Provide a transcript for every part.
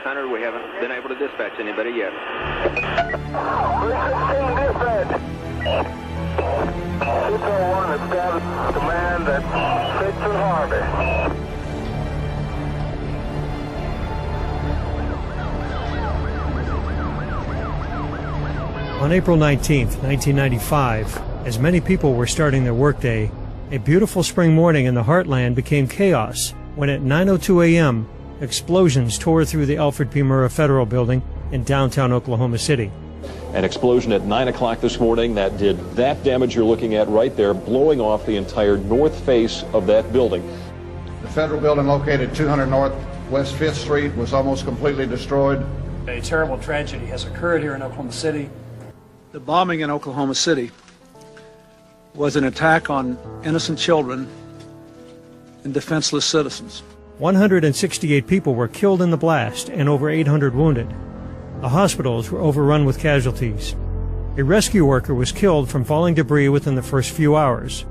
600. We haven't been able to dispatch anybody yet. 316 dispatch. 601 established command at 6 and Harvey. On April 19, 1995, as many people were starting their workday, a beautiful spring morning in the heartland became chaos when at 9:02 a.m., explosions tore through the Alfred P. Murrah Federal Building in downtown Oklahoma City. An explosion at 9 o'clock this morning that did that damage you're looking at right there, blowing off the entire north face of that building. The federal building located 200 North West 5th Street was almost completely destroyed. A terrible tragedy has occurred here in Oklahoma City. The bombing in Oklahoma City was an attack on innocent children and defenseless citizens. 168 people were killed in the blast and over 800 wounded. The hospitals were overrun with casualties. A rescue worker was killed from falling debris within the first few hours.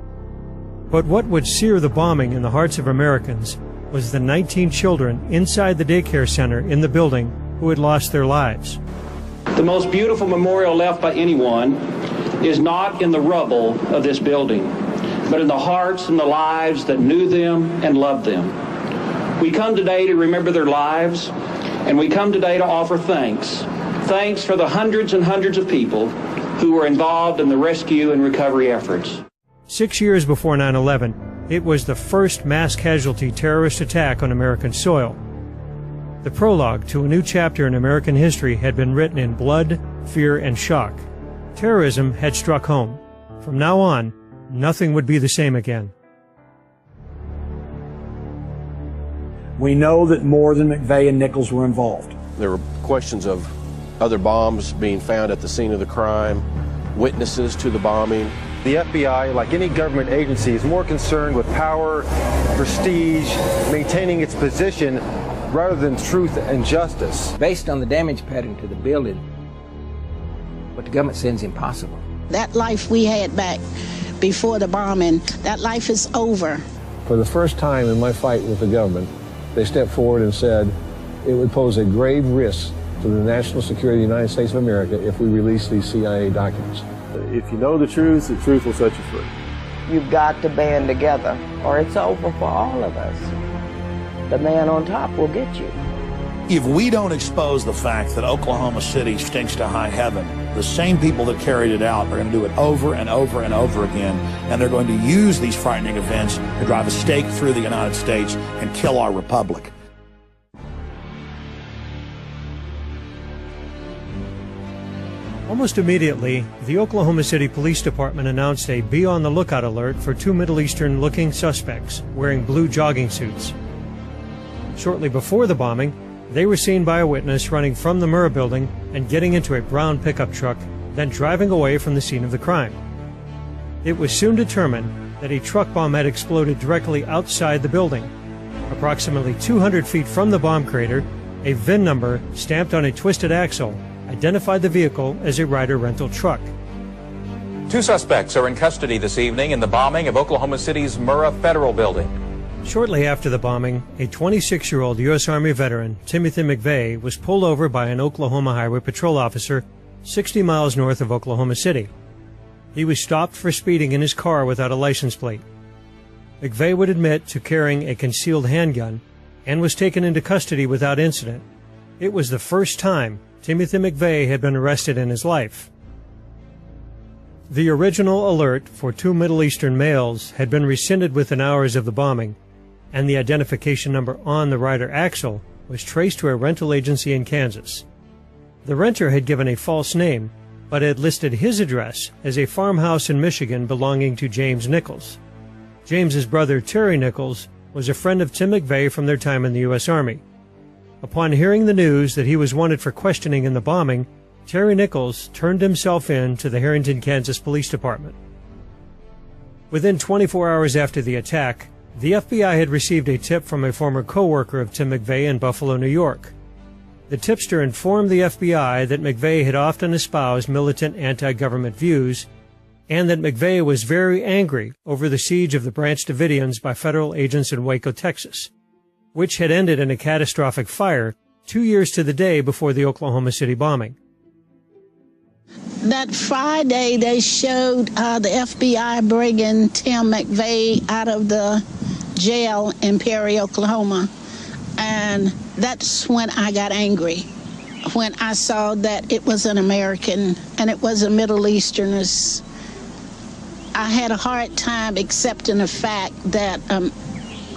But what would sear the bombing in the hearts of Americans was the 19 children inside the daycare center in the building who had lost their lives. The most beautiful memorial left by anyone is not in the rubble of this building, but in the hearts and the lives that knew them and loved them. We come today to remember their lives, and we come today to offer thanks. Thanks for the hundreds and hundreds of people who were involved in the rescue and recovery efforts. 6 years before 9/11, it was the first mass casualty terrorist attack on American soil. The prologue to a new chapter in American history had been written in blood, fear, and shock. Terrorism had struck home. From now on, nothing would be the same again. We know that more than McVeigh and Nichols were involved. There were questions of other bombs being found at the scene of the crime, witnesses to the bombing. The FBI, like any government agency, is more concerned with power, prestige, maintaining its position, rather than truth and justice. Based on the damage pattern to the building, what the government says is impossible. That life we had back before the bombing, that life is over. For the first time in my fight with the government, they stepped forward and said it would pose a grave risk to the national security of the United States of America if we release these CIA documents. If you know the truth will set you free. You've got to band together, or it's over for all of us. The man on top will get you. If we don't expose the fact that Oklahoma City stinks to high heaven, the same people that carried it out are going to do it over and over and over again, and they're going to use these frightening events to drive a stake through the United States and kill our republic. Almost immediately, the Oklahoma City Police Department announced a be-on-the-lookout alert for two Middle Eastern-looking suspects wearing blue jogging suits. Shortly before the bombing, they were seen by a witness running from the Murrah building and getting into a brown pickup truck, then driving away from the scene of the crime. It was soon determined that a truck bomb had exploded directly outside the building. Approximately 200 feet from the bomb crater, a VIN number stamped on a twisted axle identified the vehicle as a Ryder rental truck. Two suspects are in custody this evening in the bombing of Oklahoma City's Murrah Federal Building. Shortly after the bombing, a 26-year-old U.S. Army veteran, Timothy McVeigh, was pulled over by an Oklahoma Highway Patrol officer 60 miles north of Oklahoma City. He was stopped for speeding in his car without a license plate. McVeigh would admit to carrying a concealed handgun and was taken into custody without incident. It was the first time Timothy McVeigh had been arrested in his life. The original alert for two Middle Eastern males had been rescinded within hours of the bombing, and the identification number on the Ryder axle was traced to a rental agency in Kansas. The renter had given a false name, but had listed his address as a farmhouse in Michigan belonging to James Nichols. James's brother, Terry Nichols, was a friend of Tim McVeigh from their time in the U.S. Army. Upon hearing the news that he was wanted for questioning in the bombing, Terry Nichols turned himself in to the Harrington, Kansas Police Department. Within 24 hours after the attack, the FBI had received a tip from a former co-worker of Tim McVeigh in Buffalo, New York. The tipster informed the FBI that McVeigh had often espoused militant anti-government views and that McVeigh was very angry over the siege of the Branch Davidians by federal agents in Waco, Texas, which had ended in a catastrophic fire 2 years to the day before the Oklahoma City bombing. That Friday, they showed the FBI bringing Tim McVeigh out of the jail in Perry, Oklahoma. And that's when I got angry, when I saw that it was an American and it was a Middle Easterners. I had a hard time accepting the fact that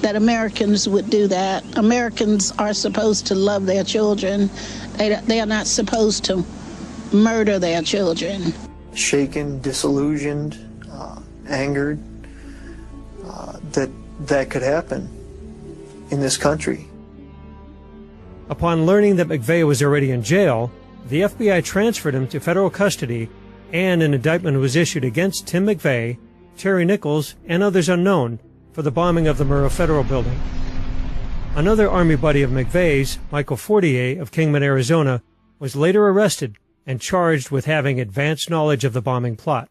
that Americans would do that. Americans are supposed to love their children. They are not supposed to murder their children. Shaken, disillusioned, angered, that could happen in this country. Upon learning that McVeigh was already in jail, the FBI transferred him to federal custody, and an indictment was issued against Tim McVeigh, Terry Nichols, and others unknown for the bombing of the Murrah Federal Building. Another Army buddy of McVeigh's, Michael Fortier of Kingman, Arizona, was later arrested and charged with having advanced knowledge of the bombing plot.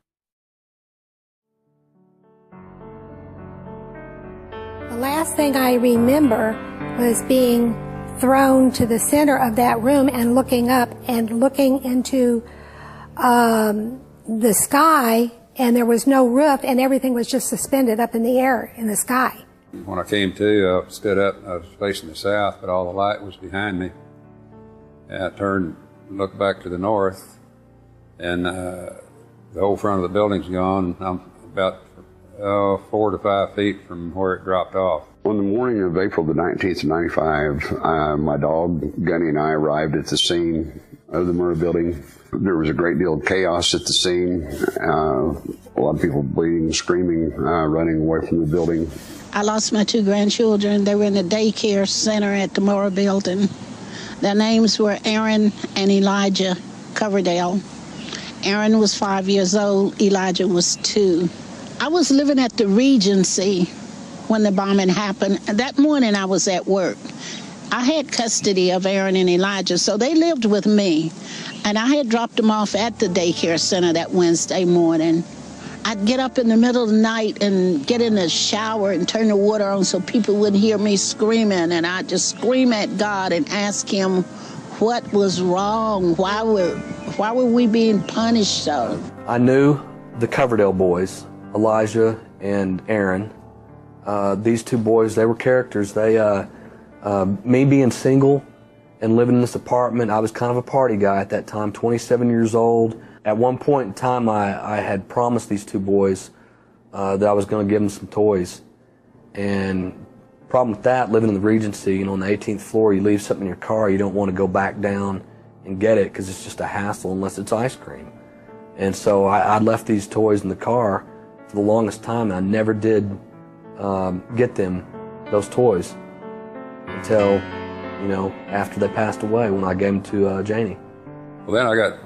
The last thing I remember was being thrown to the center of that room and looking up and looking into the sky, and there was no roof and everything was just suspended up in the air in the sky. When I came to, I stood up, I was facing the south, but all the light was behind me. And I turned and looked back to the north, and the whole front of the building's gone. I'm about 4 to 5 feet from where it dropped off. On the morning of April the 19th of 95, my dog, Gunny, and I arrived at the scene of the Murrah building. There was a great deal of chaos at the scene. A lot of people bleeding, screaming, running away from the building. I lost my 2 grandchildren. They were in the daycare center at the Murrah building. Their names were Aaron and Elijah Coverdale. Aaron was 5 years old, Elijah was 2. I was living at the Regency when the bombing happened. That morning I was at work. I had custody of Aaron and Elijah, so they lived with me. And I had dropped them off at the daycare center that Wednesday morning. I'd get up in the middle of the night and get in the shower and turn the water on so people wouldn't hear me screaming. And I'd just scream at God and ask him what was wrong. Why were we being punished so? I knew the Coverdale boys, Elijah and Aaron. These 2 boys, they were characters. Me being single and living in this apartment, I was kind of a party guy at that time, 27 years old. At one point in time, I had promised these 2 boys that I was going to give them some toys. And problem with that, living in the Regency, on the 18th floor, you leave something in your car, you don't want to go back down and get it because it's just a hassle unless it's ice cream. And so I left these toys in the car for the longest time, and I never did get them those toys until, after they passed away, when I gave them to Janie. Well, then I got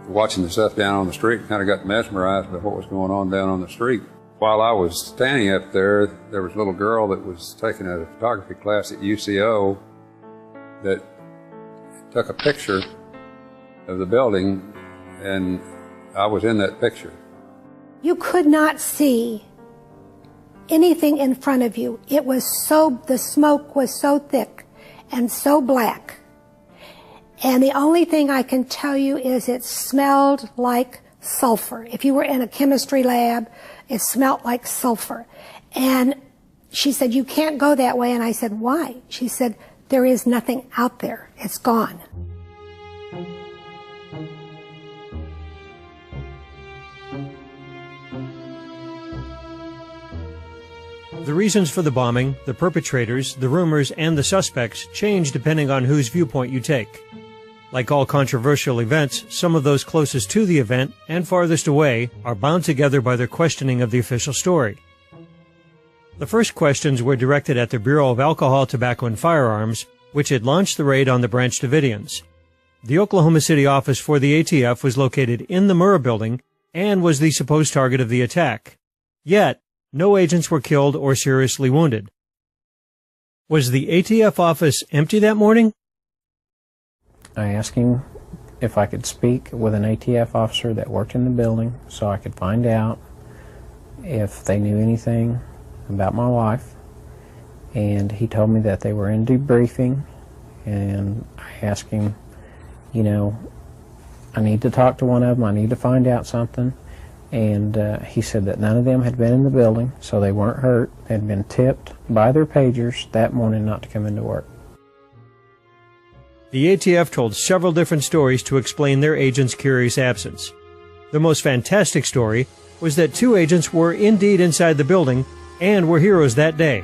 watching the stuff down on the street, kind of got mesmerized by what was going on down on the street. While I was standing up there, there was a little girl that was taking a photography class at UCO that took a picture of the building, and I was in that picture. You could not see anything in front of you. It was the smoke was so thick and so black. And the only thing I can tell you is it smelled like sulfur. If you were in a chemistry lab, it smelled like sulfur. And she said, "You can't go that way." And I said, "Why?" She said, "There is nothing out there. It's gone." The reasons for the bombing, the perpetrators, the rumors, and the suspects change depending on whose viewpoint you take. Like all controversial events, some of those closest to the event and farthest away are bound together by their questioning of the official story. The first questions were directed at the Bureau of Alcohol, Tobacco, and Firearms, which had launched the raid on the Branch Davidians. The Oklahoma City office for the ATF was located in the Murrah building and was the supposed target of the attack. Yet, no agents were killed or seriously wounded. Was the ATF office empty that morning? I asked him if I could speak with an ATF officer that worked in the building so I could find out if they knew anything about my wife. And he told me that they were in debriefing And I asked him, you know, I need to talk to one of them, I need to find out something. And he said that none of them had been in the building, so they weren't hurt. They had been tipped by their pagers that morning not to come into work. The ATF told several different stories to explain their agents' curious absence. The most fantastic story was that 2 agents were indeed inside the building and were heroes that day.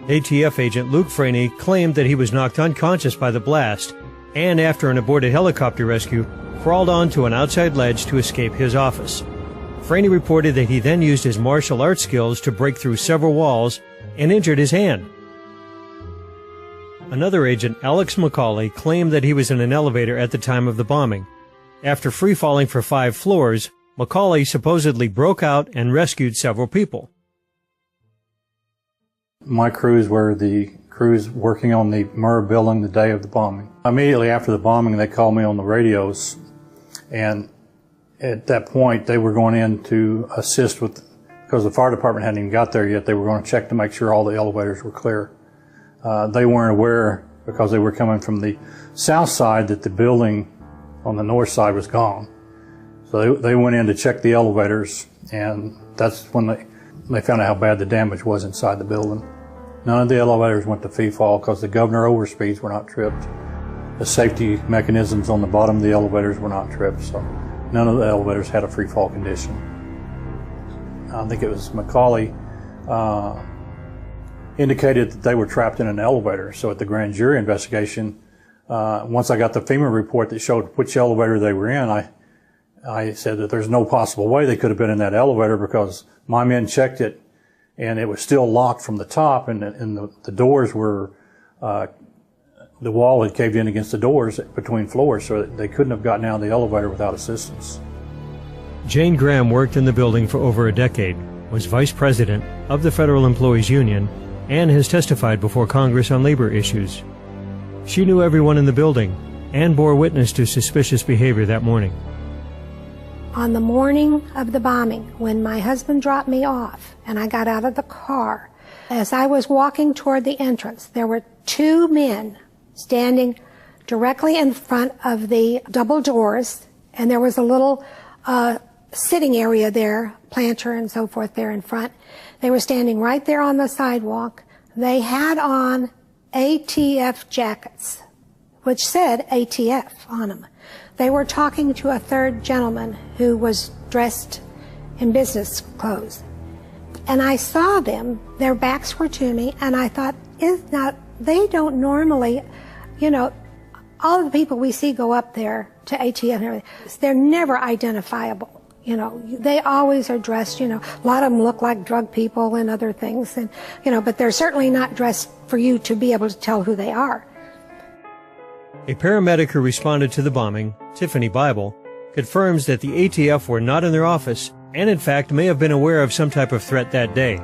ATF agent Luke Franey claimed that he was knocked unconscious by the blast and, after an aborted helicopter rescue, crawled onto an outside ledge to escape his office. Franey reported that he then used his martial arts skills to break through several walls and injured his hand. Another agent, Alex McCauley, claimed that he was in an elevator at the time of the bombing. After free-falling for 5 floors, McCauley supposedly broke out and rescued several people. My crews were the crews working on the Murrah building the day of the bombing. Immediately after the bombing, they called me on the radios, and at that point they were going in to assist with, because the fire department hadn't even got there yet, they were going to check to make sure all the elevators were clear. They weren't aware, because they were coming from the south side, that the building on the north side was gone. So they went in to check the elevators, and that's when they found out how bad the damage was inside the building. None of the elevators went to free fall because the governor overspeeds were not tripped. The safety mechanisms on the bottom of the elevators were not tripped, so none of the elevators had a free fall condition. I think it was McCauley indicated that they were trapped in an elevator. So at the grand jury investigation, once I got the FEMA report that showed which elevator they were in, I said that there's no possible way they could have been in that elevator, because my men checked it and it was still locked from the top, and the doors were, the wall had caved in against the doors between floors, so they couldn't have gotten out of the elevator without assistance. Jane Graham worked in the building for over a decade, was vice president of the Federal Employees Union, and has testified before Congress on labor issues. She knew everyone in the building and bore witness to suspicious behavior that morning. On the morning of the bombing, when my husband dropped me off and I got out of the car, as I was walking toward the entrance, there were 2 men standing directly in front of the double doors, and there was a little sitting area there, planter and so forth there in front. They were standing right there on the sidewalk. They had on ATF jackets, which said ATF on them. They were talking to a third gentleman who was dressed in business clothes. And I saw them, their backs were to me, and I thought, they don't normally, you know, all of the people we see go up there to ATF and everything, they're never identifiable. You know, they always are dressed, you know, a lot of them look like drug people and other things, and, you know, but they're certainly not dressed for you to be able to tell who they are. A paramedic who responded to the bombing, Tiffany Bible, confirms that the ATF were not in their office and, in fact, may have been aware of some type of threat that day.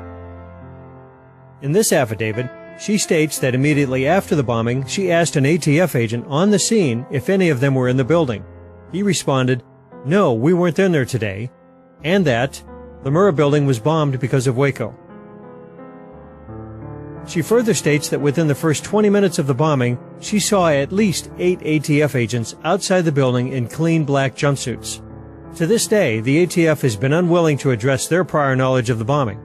In this affidavit, she states that immediately after the bombing, she asked an ATF agent on the scene if any of them were in the building. He responded, "No, we weren't in there today," and that the Murrah building was bombed because of Waco. She further states that within the first 20 minutes of the bombing, she saw at least 8 ATF agents outside the building in clean black jumpsuits. To this day, the ATF has been unwilling to address their prior knowledge of the bombing.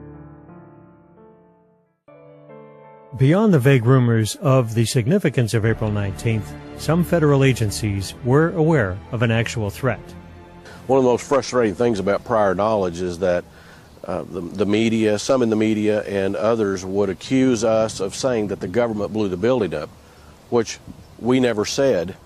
Beyond the vague rumors of the significance of April 19th, some federal agencies were aware of an actual threat. One of the most frustrating things about prior knowledge is that the media, some in the media and others would accuse us of saying that the government blew the building up, which we never said,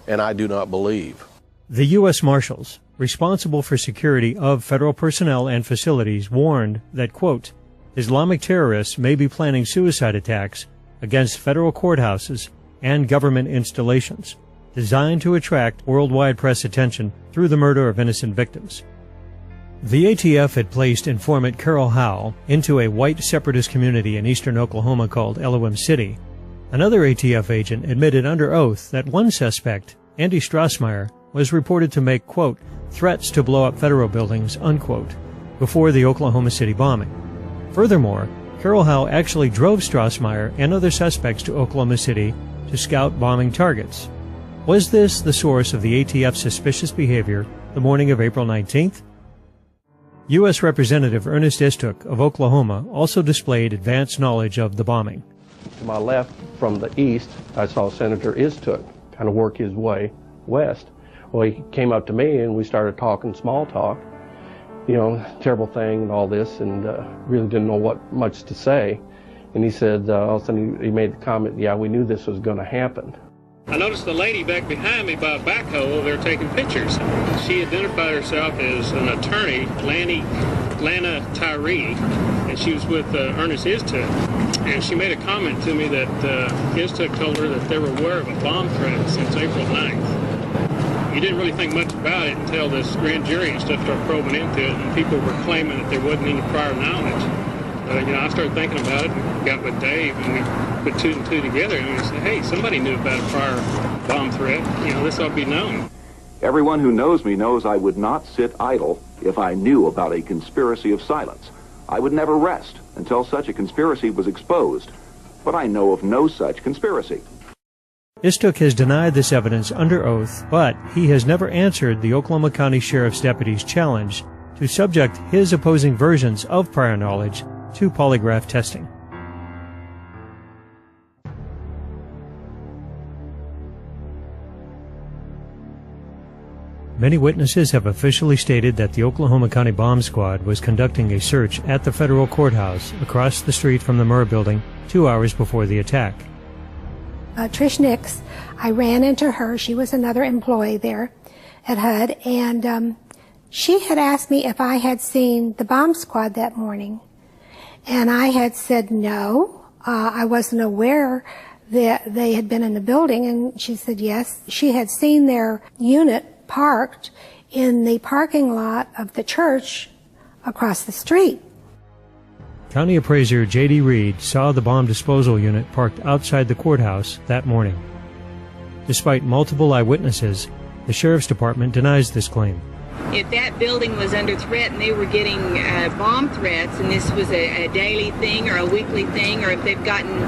and I do not believe. The U.S. Marshals, responsible for security of federal personnel and facilities, warned that, quote, Islamic terrorists may be planning suicide attacks against federal courthouses and government installations, designed to attract worldwide press attention through the murder of innocent victims. The ATF had placed informant Carol Howe into a white separatist community in eastern Oklahoma called Elohim City. Another ATF agent admitted under oath that one suspect, Andy Strassmeyer, was reported to make, quote, threats to blow up federal buildings, unquote, before the Oklahoma City bombing. Furthermore, Carol Howe actually drove Strassmeyer and other suspects to Oklahoma City to scout bombing targets. Was this the source of the ATF's suspicious behavior the morning of April 19th? U.S. Representative Ernest Istook of Oklahoma also displayed advanced knowledge of the bombing. To my left, from the east, I saw Senator Istook kind of work his way west. Well, he came up to me and we started talking small talk, you know, terrible thing and all this, and really didn't know what much to say. And he said, all of a sudden he made the comment, yeah, we knew this was going to happen. I noticed the lady back behind me by a backhoe, they were taking pictures. She identified herself as an attorney, Lana Tyree, and she was with Ernest Istook. And she made a comment to me that Istook told her that they were aware of a bomb threat since April 9th. You didn't really think much about it until this grand jury and stuff started probing into it, and people were claiming that there wasn't any prior knowledge. You know, I started thinking about it and got with Dave, and we put two and two together, and we said, hey, somebody knew about a prior bomb threat. You know, this ought to be known. Everyone who knows me knows I would not sit idle if I knew about a conspiracy of silence. I would never rest until such a conspiracy was exposed, but I know of no such conspiracy. Istook has denied this evidence under oath, but he has never answered the Oklahoma County Sheriff's deputy's challenge to subject his opposing versions of prior knowledge to polygraph testing. Many witnesses have officially stated that the Oklahoma County Bomb Squad was conducting a search at the federal courthouse across the street from the Murrah building 2 hours before the attack. Trish Nix, I ran into her. She was another employee there at HUD, and she had asked me if I had seen the bomb squad that morning. And I had said no, I wasn't aware that they had been in the building, and she said yes. She had seen their unit parked in the parking lot of the church across the street. County Appraiser J.D. Reed saw the bomb disposal unit parked outside the courthouse that morning. Despite multiple eyewitnesses, the Sheriff's Department denies this claim. If that building was under threat and they were getting bomb threats, and this was a daily thing or a weekly thing, or if they've gotten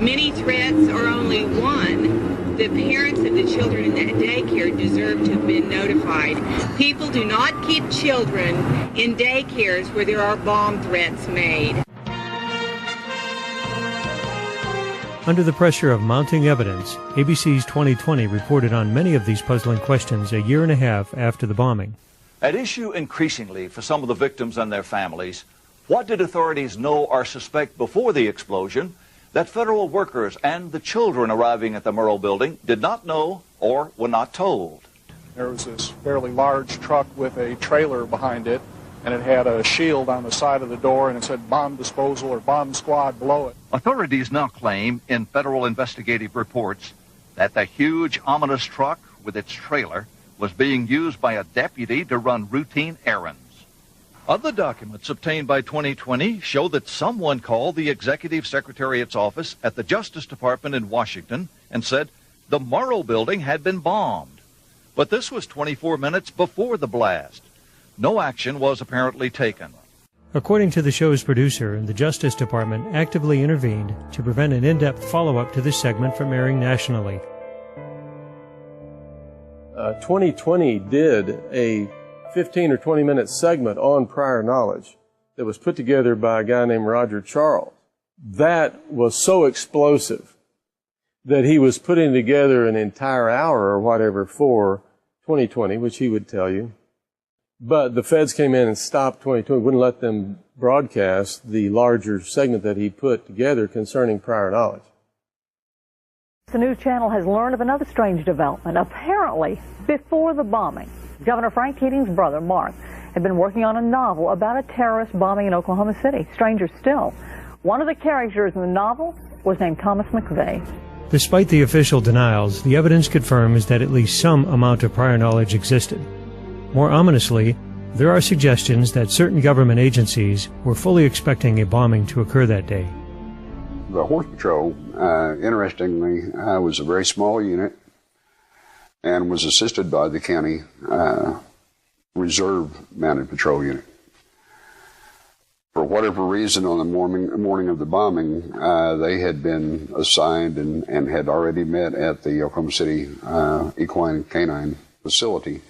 many threats or only one, the parents of the children in that daycare deserve to have been notified. People do not keep children in daycares where there are bomb threats made. Under the pressure of mounting evidence, ABC's 2020 reported on many of these puzzling questions a year and a half after the bombing. At issue increasingly for some of the victims and their families, what did authorities know or suspect before the explosion that federal workers and the children arriving at the Murrah building did not know or were not told? There was this fairly large truck with a trailer behind it, and it had a shield on the side of the door, and it said bomb disposal or bomb squad below it. Authorities now claim in federal investigative reports that the huge, ominous truck with its trailer was being used by a deputy to run routine errands. Other documents obtained by 2020 show that someone called the Executive Secretariat's office at the Justice Department in Washington and said the Murrah building had been bombed. But this was 24 minutes before the blast. No action was apparently taken. According to the show's producer, the Justice Department actively intervened to prevent an in-depth follow-up to this segment from airing nationally. 2020 did a 15 or 20 minute segment on prior knowledge that was put together by a guy named Roger Charles. That was so explosive that he was putting together an entire hour or whatever for 2020, which he would tell you. But the feds came in and stopped 2020, wouldn't let them broadcast the larger segment that he put together concerning prior knowledge. The news channel has learned of another strange development. Apparently, before the bombing, Governor Frank Keating's brother, Mark, had been working on a novel about a terrorist bombing in Oklahoma City. Stranger still, one of the characters in the novel was named Thomas McVeigh. Despite the official denials, the evidence confirms that at least some amount of prior knowledge existed. More ominously, there are suggestions that certain government agencies were fully expecting a bombing to occur that day. The Horse Patrol, interestingly, was a very small unit and was assisted by the county Reserve Mounted Patrol Unit. For whatever reason, on the morning of the bombing, they had been assigned and had already met at the Oklahoma City Equine Canine facility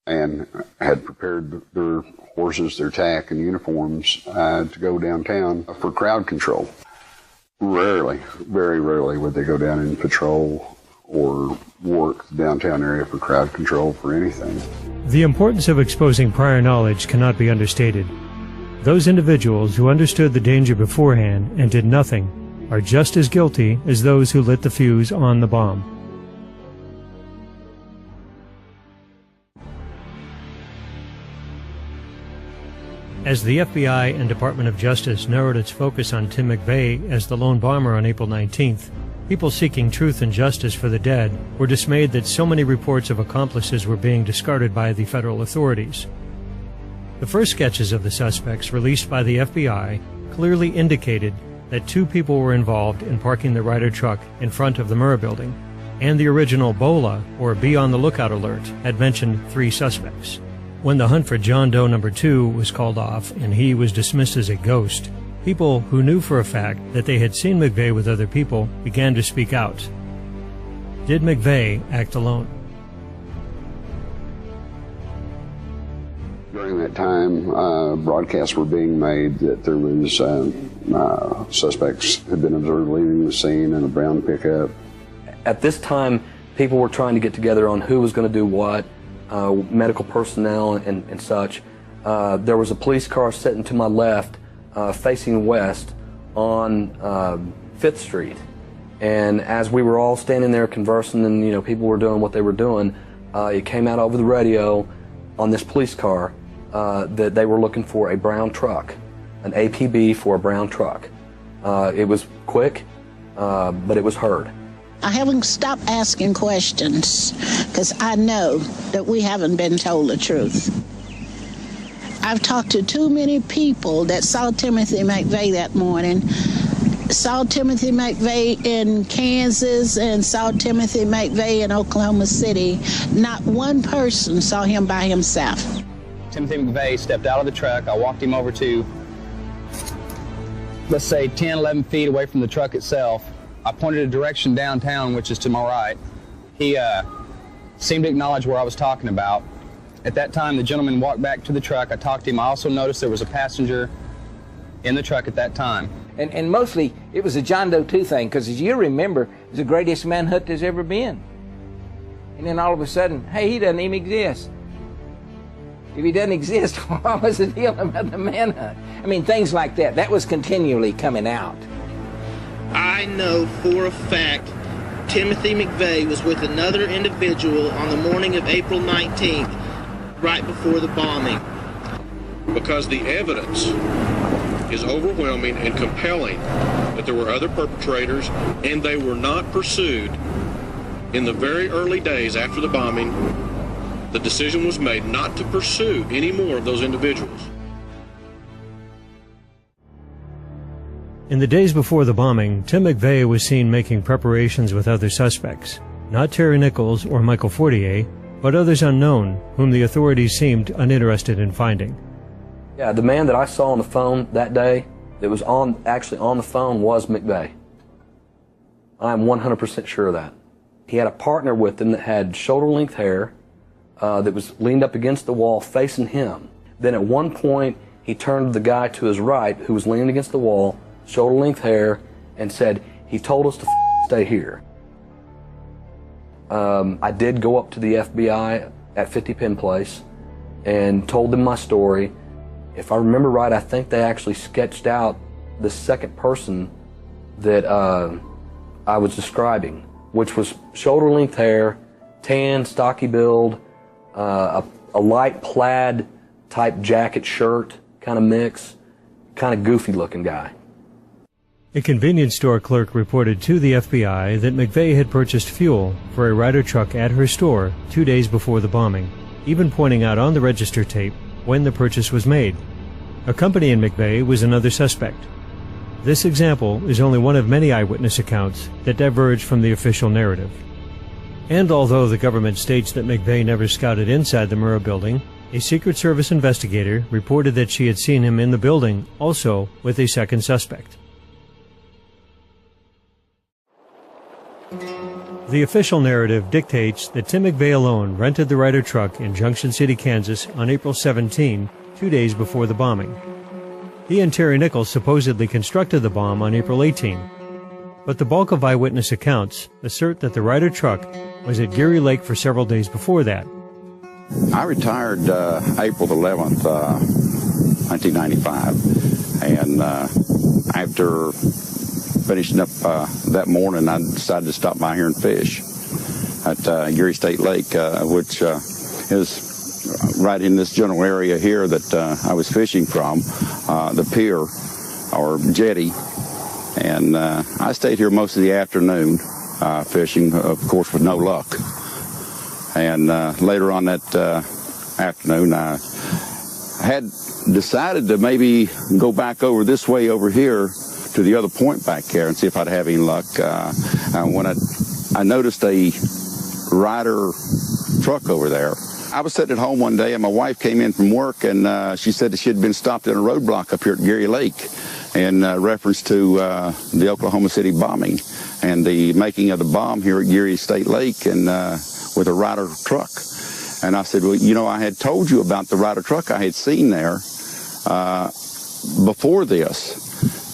and had prepared their horses, their tack, and uniforms to go downtown for crowd control. Rarely, very rarely would they go down and patrol or work the downtown area for crowd control for anything. The importance of exposing prior knowledge cannot be understated. Those individuals who understood the danger beforehand and did nothing are just as guilty as those who lit the fuse on the bomb. As the FBI and Department of Justice narrowed its focus on Tim McVeigh as the lone bomber on April 19th, people seeking truth and justice for the dead were dismayed that so many reports of accomplices were being discarded by the federal authorities. The first sketches of the suspects released by the FBI clearly indicated that 2 people were involved in parking the Ryder truck in front of the Murrah building, and the original BOLA, or Be on the Lookout alert, had mentioned 3 suspects. When the hunt for John Doe number 2 was called off and he was dismissed as a ghost, people who knew for a fact that they had seen McVeigh with other people began to speak out. Did McVeigh act alone? During that time, broadcasts were being made that there was suspects had been observed leaving the scene in a brown pickup. At this time, people were trying to get together on who was going to do what, medical personnel and such. There was a police car sitting to my left, facing west on 5th Street. And as we were all standing there conversing and, people were doing what they were doing, it came out over the radio on this police car that they were looking for a brown truck, an APB for a brown truck. It was quick, but it was heard. I haven't stopped asking questions because I know that we haven't been told the truth. I've talked to too many people that saw Timothy McVeigh that morning, saw Timothy McVeigh in Kansas and saw Timothy McVeigh in Oklahoma City. Not one person saw him by himself. Timothy McVeigh stepped out of the truck. I walked him over to, let's say, 10, 11 feet away from the truck itself. I pointed a direction downtown, which is to my right. He seemed to acknowledge where I was talking about. At that time, the gentleman walked back to the truck. I talked to him. I also noticed there was a passenger in the truck at that time. And mostly, it was a John Doe 2 thing, because as you remember, it was the greatest manhunt there's ever been. And then all of a sudden, hey, he doesn't even exist. If he doesn't exist, what was the deal about the manhunt? I mean, things like that. That was continually coming out. I know for a fact Timothy McVeigh was with another individual on the morning of April 19th, right before the bombing. Because the evidence is overwhelming and compelling that there were other perpetrators and they were not pursued. In the very early days after the bombing, the decision was made not to pursue any more of those individuals. In the days before the bombing, Tim McVeigh was seen making preparations with other suspects. Not Terry Nichols or Michael Fortier, but others unknown, whom the authorities seemed uninterested in finding. Yeah, the man that I saw on the phone that day, that was actually on the phone, was McVeigh. I'm 100% sure of that. He had a partner with him that had shoulder-length hair, that was leaned up against the wall facing him. Then at one point, he turned to the guy to his right, who was leaning against the wall, shoulder-length hair, and said, "He told us to stay here." I did go up to the FBI at 50 Penn Place and told them my story. If I remember right, I think they actually sketched out the second person that I was describing, which was shoulder-length hair, tan, stocky build, a light plaid type jacket shirt kind of mix, kind of goofy-looking guy. A convenience store clerk reported to the FBI that McVeigh had purchased fuel for a Ryder truck at her store 2 days before the bombing, even pointing out on the register tape when the purchase was made. Accompanying McVeigh was another suspect. This example is only one of many eyewitness accounts that diverge from the official narrative. And although the government states that McVeigh never scouted inside the Murrah building, A Secret Service investigator reported that she had seen him in the building, also with a second suspect. The official narrative dictates that Tim McVeigh alone rented the Ryder truck in Junction City, Kansas on April 17, 2 days before the bombing. He and Terry Nichols supposedly constructed the bomb on April 18. But the bulk of eyewitness accounts assert that the Ryder truck was at Geary Lake for several days before that. I retired April 11th, 1995, and after finishing up that morning, I decided to stop by here and fish at Geary State Lake, which is right in this general area here that I was fishing from, the pier or jetty. And I stayed here most of the afternoon fishing, of course, with no luck. And later on that afternoon, I had decided to maybe go back over this way over here to the other point back there and see if I'd have any luck. When I noticed a Ryder truck over there. I was sitting at home one day and my wife came in from work and she said that she had been stopped in a roadblock up here at Geary Lake in reference to the Oklahoma City bombing and the making of the bomb here at Geary State Lake and with a Ryder truck. And I said, well, you know, I had told you about the Ryder truck I had seen there before this.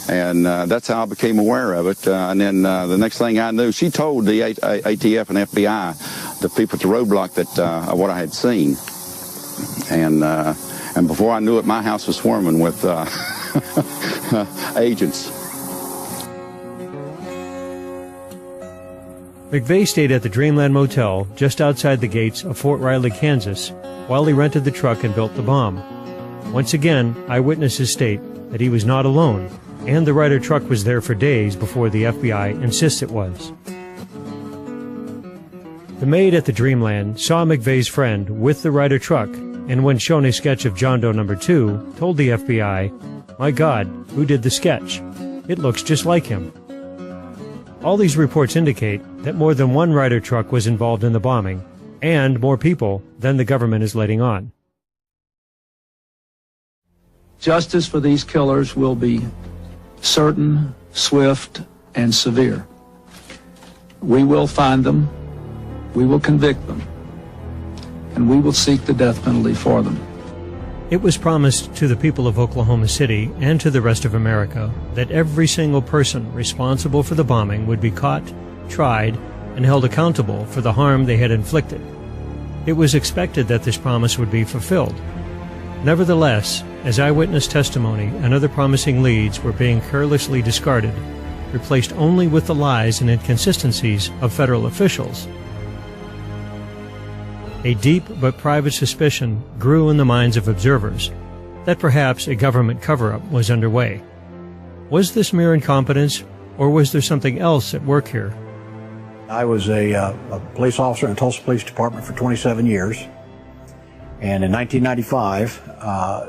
And that's how I became aware of it. And then the next thing I knew, she told the ATF and FBI, the people at the roadblock, that what I had seen. And before I knew it, my house was swarming with agents. McVeigh stayed at the Dreamland Motel just outside the gates of Fort Riley, Kansas, while he rented the truck and built the bomb. Once again, eyewitnesses state that he was not alone, and the Ryder truck was there for days before the FBI insists it was. The maid at the Dreamland saw McVeigh's friend with the Ryder truck, and when shown a sketch of John Doe number 2, told the FBI, "My God, who did the sketch? It looks just like him." All these reports indicate that more than one Ryder truck was involved in the bombing, and more people than the government is letting on. Justice for these killers will be certain, swift, and severe. We will find them, we will convict them, and we will seek the death penalty for them. It was promised to the people of Oklahoma City and to the rest of America that every single person responsible for the bombing would be caught, tried, and held accountable for the harm they had inflicted. It was expected that this promise would be fulfilled. Nevertheless, as eyewitness testimony and other promising leads were being carelessly discarded, replaced only with the lies and inconsistencies of federal officials, a deep but private suspicion grew in the minds of observers that perhaps a government cover-up was underway. Was this mere incompetence, or was there something else at work here? I was a police officer in the Tulsa Police Department for 27 years. And in 1995,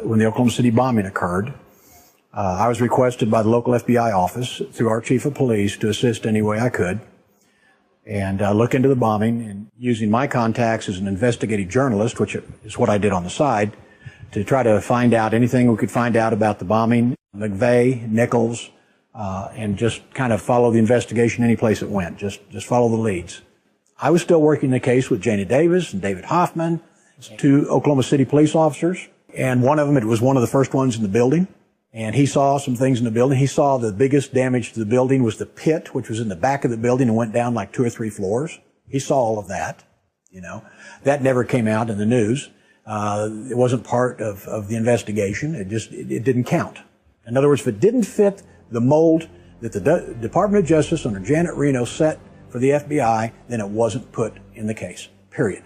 when the Oklahoma City bombing occurred, I was requested by the local FBI office through our chief of police to assist any way I could and look into the bombing, and using my contacts as an investigative journalist, which is what I did on the side, to try to find out anything we could find out about the bombing, McVeigh, Nichols, and just kind of follow the investigation any place it went, just follow the leads. I was still working the case with Janie Davis and David Hoffman, two Oklahoma City police officers, and one of them, it was one of the first ones in the building, and he saw some things in the building. He saw the biggest damage to the building was the pit, which was in the back of the building and went down like 2 or 3 floors. He saw all of that, you know. That never came out in the news. It wasn't part of the investigation. It didn't count. In other words, if it didn't fit the mold that the Department of Justice under Janet Reno set for the FBI, then it wasn't put in the case, period.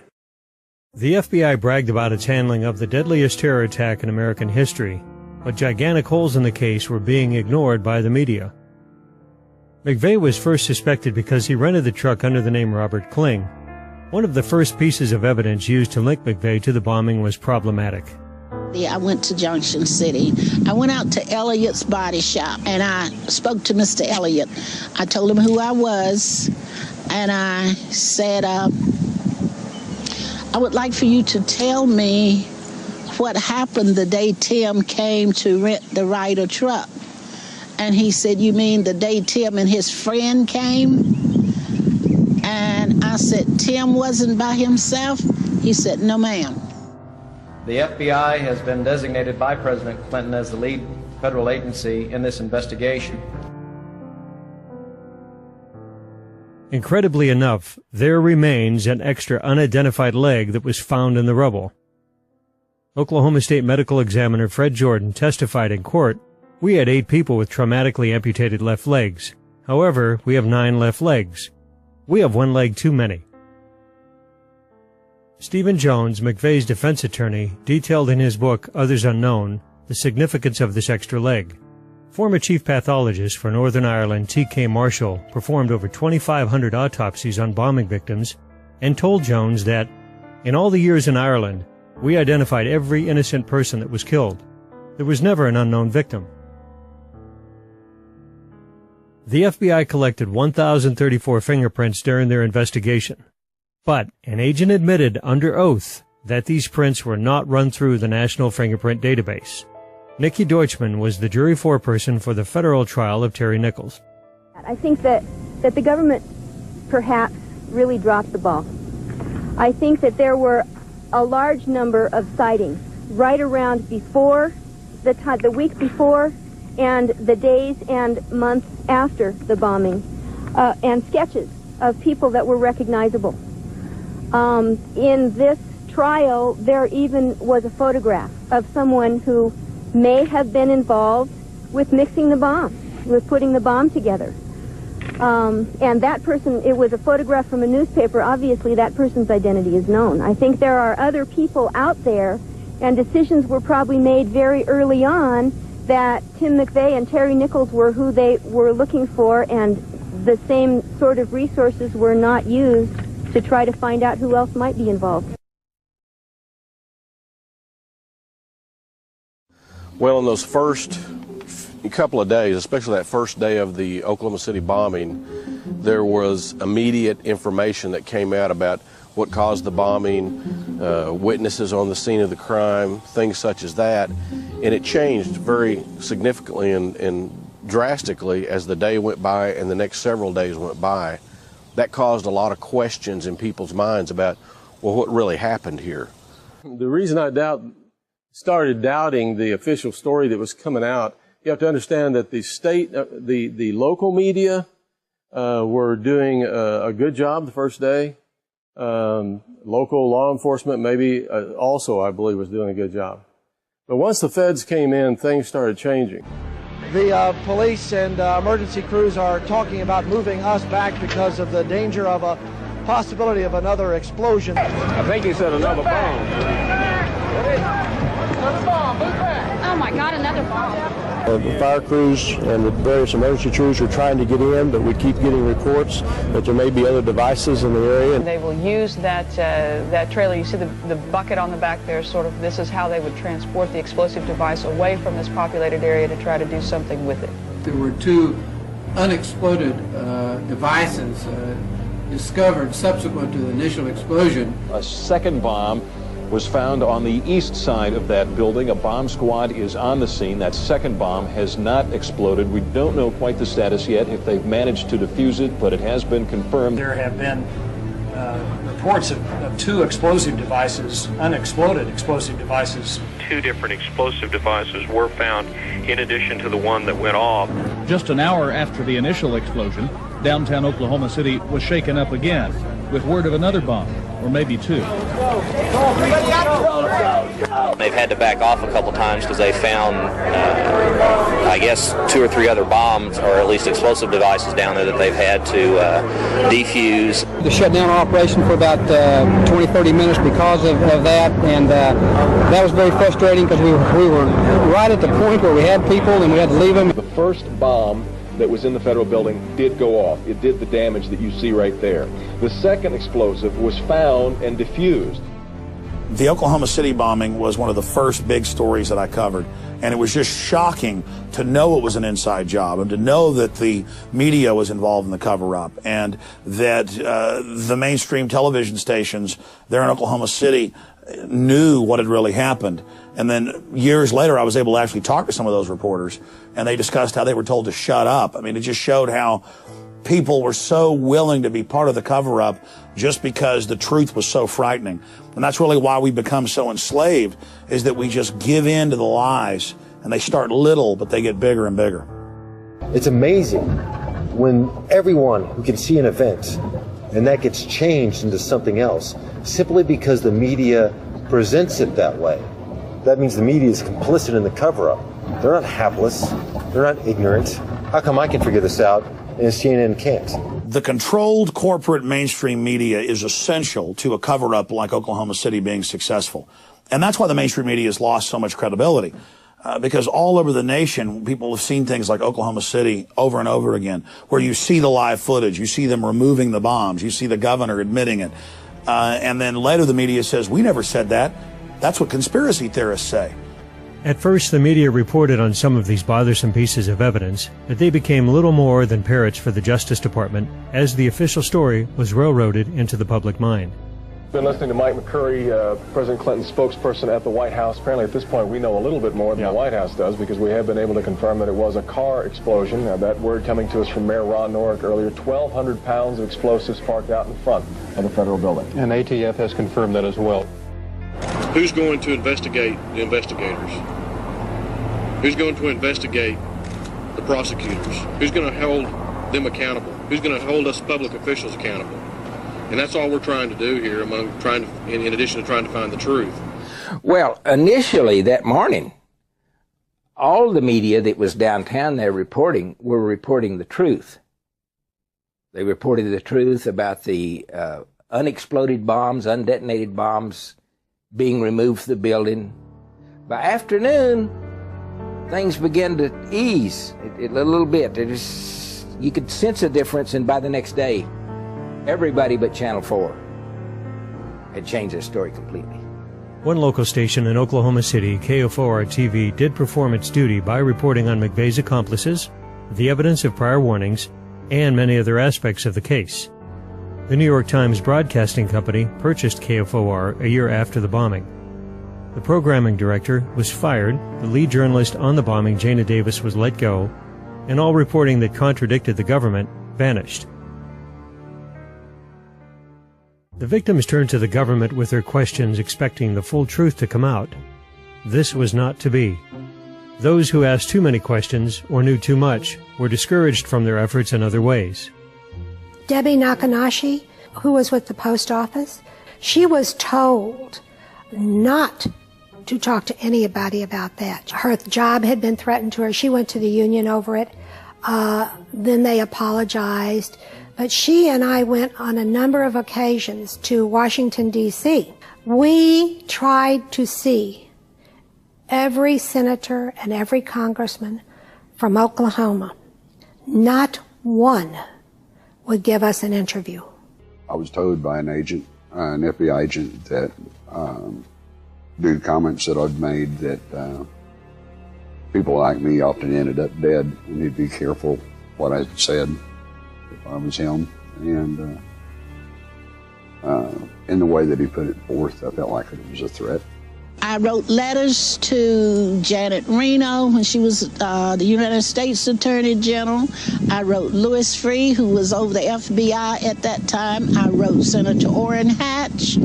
The FBI bragged about its handling of the deadliest terror attack in American history, but gigantic holes in the case were being ignored by the media. McVeigh was first suspected because he rented the truck under the name Robert Kling. One of the first pieces of evidence used to link McVeigh to the bombing was problematic. I went to Junction City. I went out to Elliott's body shop and I spoke to Mr. Elliott. I told him who I was and I said, I would like for you to tell me what happened the day Tim came to rent the Ryder truck. And he said, you mean the day Tim and his friend came? And I said, Tim wasn't by himself? He said, no, ma'am. The FBI has been designated by President Clinton as the lead federal agency in this investigation. Incredibly enough, there remains an extra unidentified leg that was found in the rubble. Oklahoma State Medical Examiner Fred Jordan testified in court, "We had 8 people with traumatically amputated left legs. However, we have 9 left legs. We have 1 leg too many." Stephen Jones, McVeigh's defense attorney, detailed in his book, Others Unknown, the significance of this extra leg. Former chief pathologist for Northern Ireland T.K. Marshall performed over 2,500 autopsies on bombing victims and told Jones that, in all the years in Ireland, we identified every innocent person that was killed. There was never an unknown victim. The FBI collected 1,034 fingerprints during their investigation, but an agent admitted under oath that these prints were not run through the National Fingerprint Database. Nikki Deutschman was the jury foreperson for the federal trial of Terry Nichols. I think that the government perhaps really dropped the ball. I think that there were a large number of sightings right around before the week before and the days and months after the bombing, and sketches of people that were recognizable. In this trial, there even was a photograph of someone who may have been involved with mixing the bomb, with putting the bomb together. And that person, it was a photograph from a newspaper. Obviously, that person's identity is known. I think there are other people out there, and decisions were probably made very early on that Tim McVeigh and Terry Nichols were who they were looking for, and the same sort of resources were not used to try to find out who else might be involved. Well, in those first couple of days, especially that first day of the Oklahoma City bombing, there was immediate information that came out about what caused the bombing, witnesses on the scene of the crime, things such as that. And it changed very significantly and drastically as the day went by and the next several days went by. That caused a lot of questions in people's minds about, well, what really happened here? The reason I started doubting the official story that was coming out, you have to understand that the local media were doing a good job the first day. Local law enforcement maybe also, I believe, was doing a good job. But once the feds came in, things started changing. The police and emergency crews are talking about moving us back because of the danger of a possibility of another explosion. I think he said another bomb. Another bomb, move back. Oh my God, another bomb. The fire crews and the various emergency crews are trying to get in, but we keep getting reports that there may be other devices in the area. They will use that trailer. You see the bucket on the back there, sort of, this is how they would transport the explosive device away from this populated area to try to do something with it. There were 2 unexploded devices discovered subsequent to the initial explosion. A second bomb was found on the east side of that building. A bomb squad is on the scene. That second bomb has not exploded. We don't know quite the status yet, if they've managed to defuse it, but it has been confirmed. There have been reports of 2 explosive devices, unexploded explosive devices. 2 different explosive devices were found in addition to the one that went off. Just an hour after the initial explosion, downtown Oklahoma City was shaken up again with word of another bomb, or maybe 2. They've had to back off a couple times because they found, I guess, 2 or 3 other bombs, or at least explosive devices down there that they've had to defuse. They shut down our operation for about 20-30 minutes because of that, and that was very frustrating because we were right at the point where we had people and we had to leave them. The first bomb that was in the federal building did go off. It did the damage that you see right there. The second explosive was found and diffused. The Oklahoma City bombing was one of the first big stories that I covered, and it was just shocking to know it was an inside job and to know that the media was involved in the cover-up and that the mainstream television stations there in Oklahoma City knew what had really happened. And then years later, I was able to actually talk to some of those reporters, and they discussed how they were told to shut up. I mean, it just showed how people were so willing to be part of the cover-up just because the truth was so frightening. And that's really why we become so enslaved, is that we just give in to the lies, and they start little, but they get bigger and bigger. It's amazing when everyone who can see an event and that gets changed into something else simply because the media presents it that way. That means the media is complicit in the cover-up. They're not hapless. They're not ignorant. How come I can figure this out and CNN can't? The controlled corporate mainstream media is essential to a cover-up like Oklahoma City being successful. And that's why the mainstream media has lost so much credibility. Because all over the nation, people have seen things like Oklahoma City over and over again, where you see the live footage, you see them removing the bombs, you see the governor admitting it. And then later the media says, we never said that. That's what conspiracy theorists say. At first, the media reported on some of these bothersome pieces of evidence, but they became little more than parrots for the Justice Department as the official story was railroaded into the public mind. Been listening to Mike McCurry, President Clinton's spokesperson at the White House. Apparently at this point we know a little bit more than the White House does, because we have been able to confirm that it was a car explosion. That word coming to us from Mayor Ron Norick earlier, 1,200 pounds of explosives parked out in front of the federal building. And ATF has confirmed that as well. Who's going to investigate the investigators? Who's going to investigate the prosecutors? Who's going to hold them accountable? Who's going to hold us public officials accountable? And that's all we're trying to do here, in addition to trying to find the truth. Well, initially that morning, all the media that was downtown there were reporting the truth. They reported the truth about the unexploded bombs, undetonated bombs being removed from the building. By afternoon, things began to ease a little bit. You could sense a difference, and by the next day, everybody but Channel 4 had changed their story completely. One local station in Oklahoma City, KFOR-TV, did perform its duty by reporting on McVeigh's accomplices, the evidence of prior warnings, and many other aspects of the case. The New York Times Broadcasting Company purchased KFOR a year after the bombing. The programming director was fired, the lead journalist on the bombing, Jana Davis, was let go, and all reporting that contradicted the government vanished. The victims turned to the government with their questions, expecting the full truth to come out. This was not to be. Those who asked too many questions or knew too much were discouraged from their efforts in other ways. Debbie Nakanashi, who was with the post office, she was told not to talk to anybody about that. Her job had been threatened to her. She went to the union over it. Then they apologized. But she and I went on a number of occasions to Washington, D.C. We tried to see every senator and every congressman from Oklahoma. Not one would give us an interview. I was told by an agent, an FBI agent, that due to comments that I'd made, that people like me often ended up dead, and he'd be careful what I said if I was him. And in the way that he put it forth, I felt like it was a threat. I wrote letters to Janet Reno when she was the United States Attorney General. I wrote Louis Freeh, who was over the FBI at that time. I wrote Senator Orrin Hatch.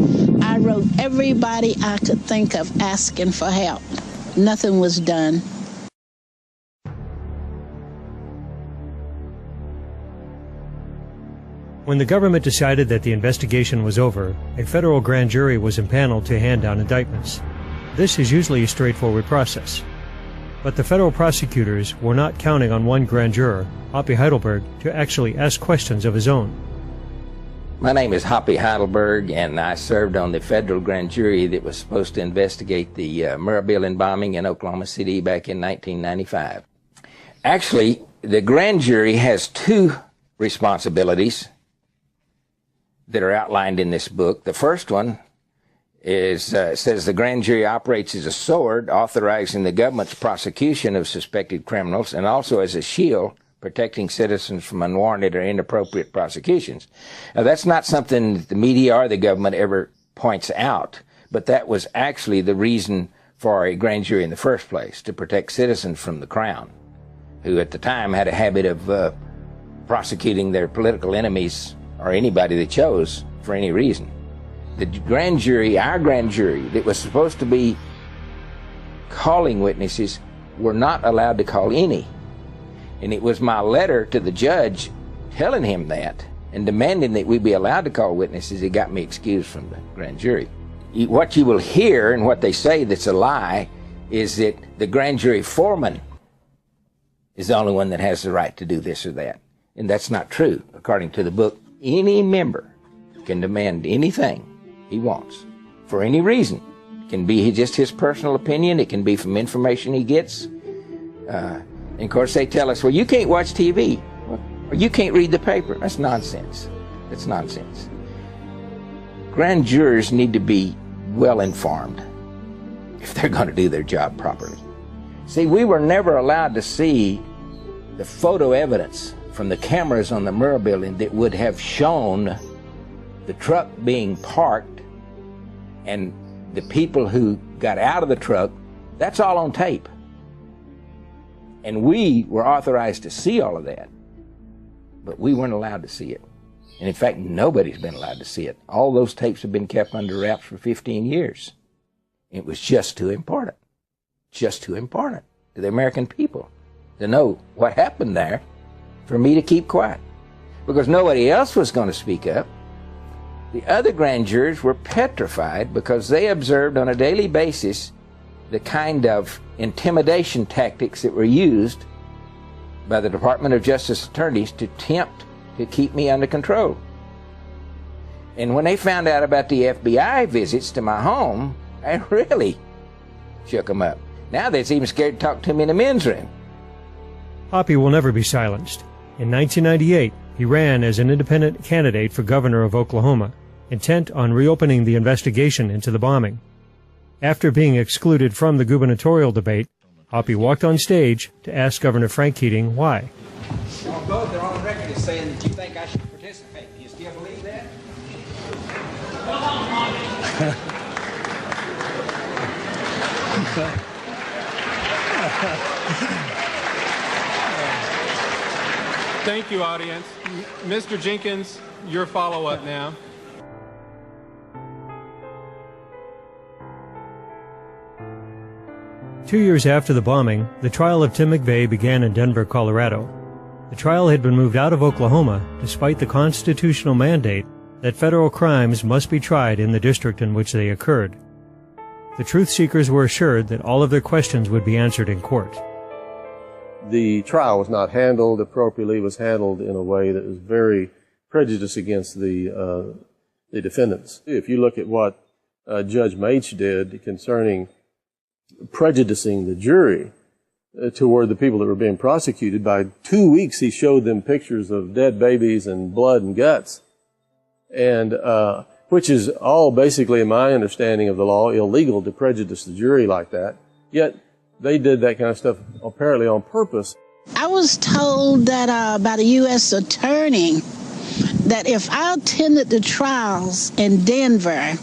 I wrote everybody I could think of asking for help. Nothing was done. When the government decided that the investigation was over, a federal grand jury was impaneled to hand down indictments. This is usually a straightforward process. But the federal prosecutors were not counting on one grand juror, Hoppy Heidelberg, to actually ask questions of his own. My name is Hoppy Heidelberg, and I served on the federal grand jury that was supposed to investigate the Murrah building bombing in Oklahoma City back in 1995. Actually, the grand jury has two responsibilities that are outlined in this book. The first one is says the grand jury operates as a sword, authorizing the government's prosecution of suspected criminals, and also as a shield, protecting citizens from unwarranted or inappropriate prosecutions. Now, that's not something that the media or the government ever points out, but that was actually the reason for a grand jury in the first place, to protect citizens from the Crown, who at the time had a habit of prosecuting their political enemies or anybody they chose for any reason. The grand jury, our grand jury, that was supposed to be calling witnesses, were not allowed to call any. And it was my letter to the judge telling him that and demanding that we be allowed to call witnesses that got me excused from the grand jury. What you will hear and what they say that's a lie is that the grand jury foreman is the only one that has the right to do this or that. And that's not true. According to the book, any member can demand anything he wants for any reason. It can be just his personal opinion. It can be from information he gets. And of course, they tell us, well, you can't watch TV or you can't read the paper. That's nonsense. That's nonsense. Grand jurors need to be well informed if they're going to do their job properly. See, we were never allowed to see the photo evidence from the cameras on the Murrah building that would have shown the truck being parked and the people who got out of the truck. That's all on tape. And we were authorized to see all of that, but we weren't allowed to see it. And in fact, nobody's been allowed to see it. All those tapes have been kept under wraps for 15 years. It was just too important to the American people to know what happened there for me to keep quiet, because nobody else was going to speak up. The other grand jurors were petrified because they observed on a daily basis the kind of intimidation tactics that were used by the Department of Justice attorneys to attempt to keep me under control. And when they found out about the FBI visits to my home, I really shook them up. Now they're even scared to talk to me in the men's room. Hoppy will never be silenced. In 1998, he ran as an independent candidate for governor of Oklahoma, intent on reopening the investigation into the bombing. After being excluded from the gubernatorial debate, Hoppy walked on stage to ask Governor Frank Keating why. Y'all both are on record as saying that you think I should participate. Do you still believe that? Thank you, audience. Mr. Jenkins, your follow-up now. Two years after the bombing, the trial of Tim McVeigh began in Denver, Colorado. The trial had been moved out of Oklahoma despite the constitutional mandate that federal crimes must be tried in the district in which they occurred. The truth seekers were assured that all of their questions would be answered in court. The trial was not handled appropriately. It was handled in a way that was very prejudiced against the defendants. If you look at what Judge Maitch did concerning prejudicing the jury toward the people that were being prosecuted, by 2 weeks he showed them pictures of dead babies and blood and guts, and which is all basically, in my understanding of the law, illegal to prejudice the jury like that. Yet they did that kind of stuff apparently on purpose. I was told that by the U.S. attorney that if I attended the trials in Denver,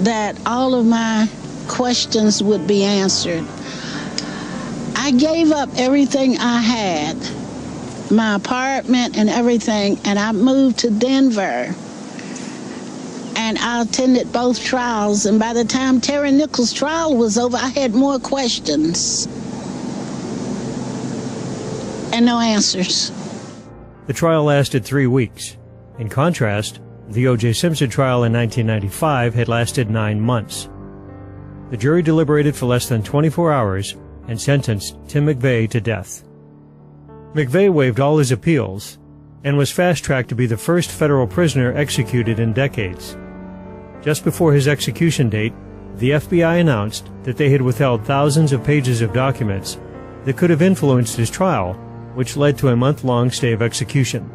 that all of my questions would be answered. I gave up everything I had, my apartment and everything, and I moved to Denver. And I attended both trials, and by the time Terry Nichols' trial was over, I had more questions and no answers. The trial lasted 3 weeks. In contrast, the O.J. Simpson trial in 1995 had lasted 9 months. The jury deliberated for less than 24 hours and sentenced Tim McVeigh to death. McVeigh waived all his appeals and was fast-tracked to be the first federal prisoner executed in decades. Just before his execution date, the FBI announced that they had withheld thousands of pages of documents that could have influenced his trial, which led to a month-long stay of execution.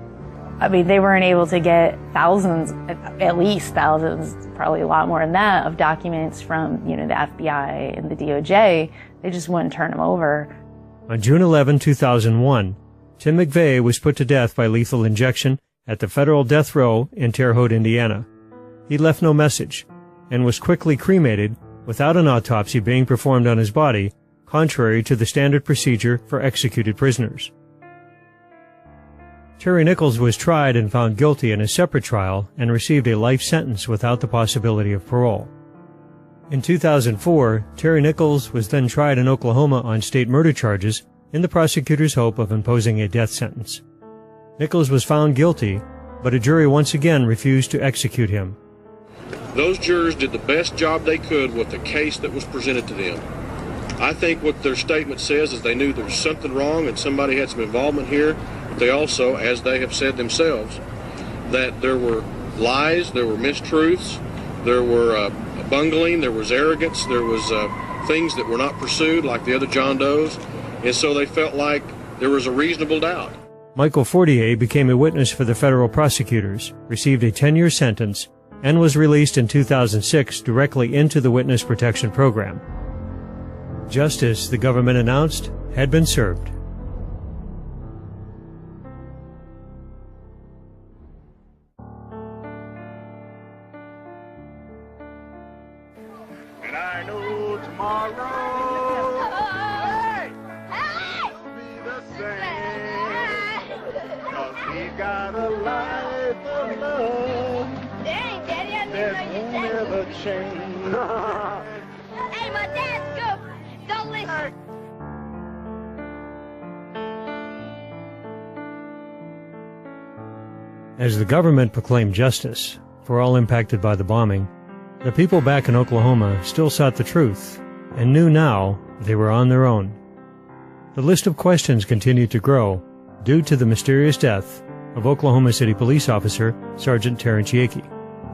I mean, they weren't able to get thousands, at least thousands, probably a lot more than that, of documents from, the FBI and the DOJ. They just wouldn't turn them over. On June 11, 2001, Tim McVeigh was put to death by lethal injection at the federal death row in Terre Haute, Indiana. He left no message, and was quickly cremated without an autopsy being performed on his body, contrary to the standard procedure for executed prisoners. Terry Nichols was tried and found guilty in a separate trial and received a life sentence without the possibility of parole. In 2004, Terry Nichols was then tried in Oklahoma on state murder charges in the prosecutor's hope of imposing a death sentence. Nichols was found guilty, but a jury once again refused to execute him. Those jurors did the best job they could with the case that was presented to them. I think what their statement says is they knew there was something wrong and somebody had some involvement here, but they also, as they have said themselves, that there were lies, there were mistruths, there were bungling, there was arrogance, there was things that were not pursued like the other John Does, and so they felt like there was a reasonable doubt. Michael Fortier became a witness for the federal prosecutors, received a 10-year sentence, and was released in 2006 directly into the Witness Protection Program. Justice, the government announced, had been served. And I know tomorrow will be the same, 'cause we got a life of love that won't never change. Hey, my dad's good. Don't listen. As the government proclaimed justice for all impacted by the bombing, the people back in Oklahoma still sought the truth and knew now they were on their own. The list of questions continued to grow due to the mysterious death of Oklahoma City police officer Sergeant Terrence Yakey.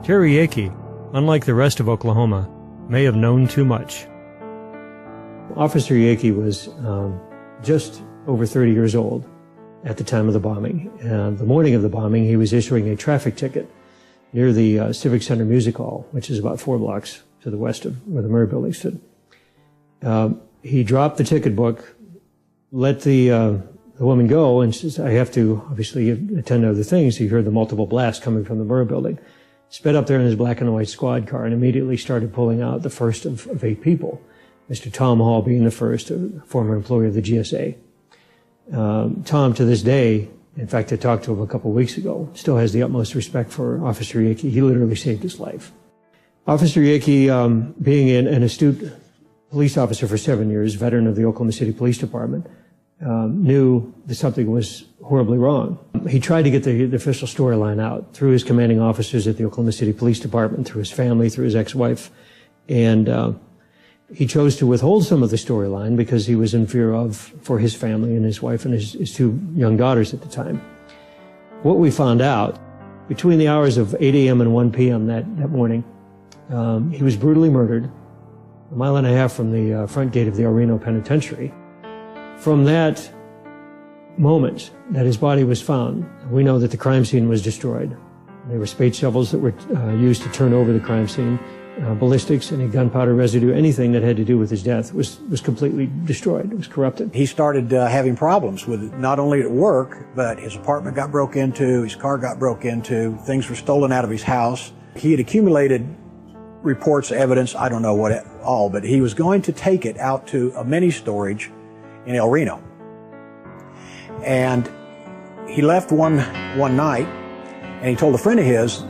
Terry Yakey, unlike the rest of Oklahoma, may have known too much. Officer Yakey was just over 30 years old at the time of the bombing. The morning of the bombing, he was issuing a traffic ticket near the Civic Center Music Hall, which is about 4 blocks to the west of where the Murray building stood. He dropped the ticket book, let the woman go, and says, I have to obviously attend to other things. He heard the multiple blasts coming from the Murray building. Sped up there in his black and white squad car and immediately started pulling out the first of 8 people. Mr. Tom Hall being the first, a former employee of the GSA. Tom, to this day, in fact, I talked to him a couple of weeks ago, still has the utmost respect for Officer Yakey. He literally saved his life. Officer Yakey, being an astute police officer for 7 years, veteran of the Oklahoma City Police Department, knew that something was horribly wrong. He tried to get the official storyline out through his commanding officers at the Oklahoma City Police Department, through his family, through his ex-wife, and he chose to withhold some of the storyline because he was in fear for his family and his wife and his 2 young daughters at the time. What we found out, between the hours of 8 a.m. and 1 p.m. that morning, he was brutally murdered 1.5 miles from the front gate of the El Reno Penitentiary. From that moment that his body was found, we know that the crime scene was destroyed. There were spade shovels that were used to turn over the crime scene. Ballistics, any gunpowder residue, anything that had to do with his death was completely destroyed. It was corrupted. He started having problems with it, not only at work, but his apartment got broke into, his car got broke into, things were stolen out of his house. He had accumulated reports, evidence, I don't know what all, but he was going to take it out to a mini storage in El Reno. And he left one night, and he told a friend of his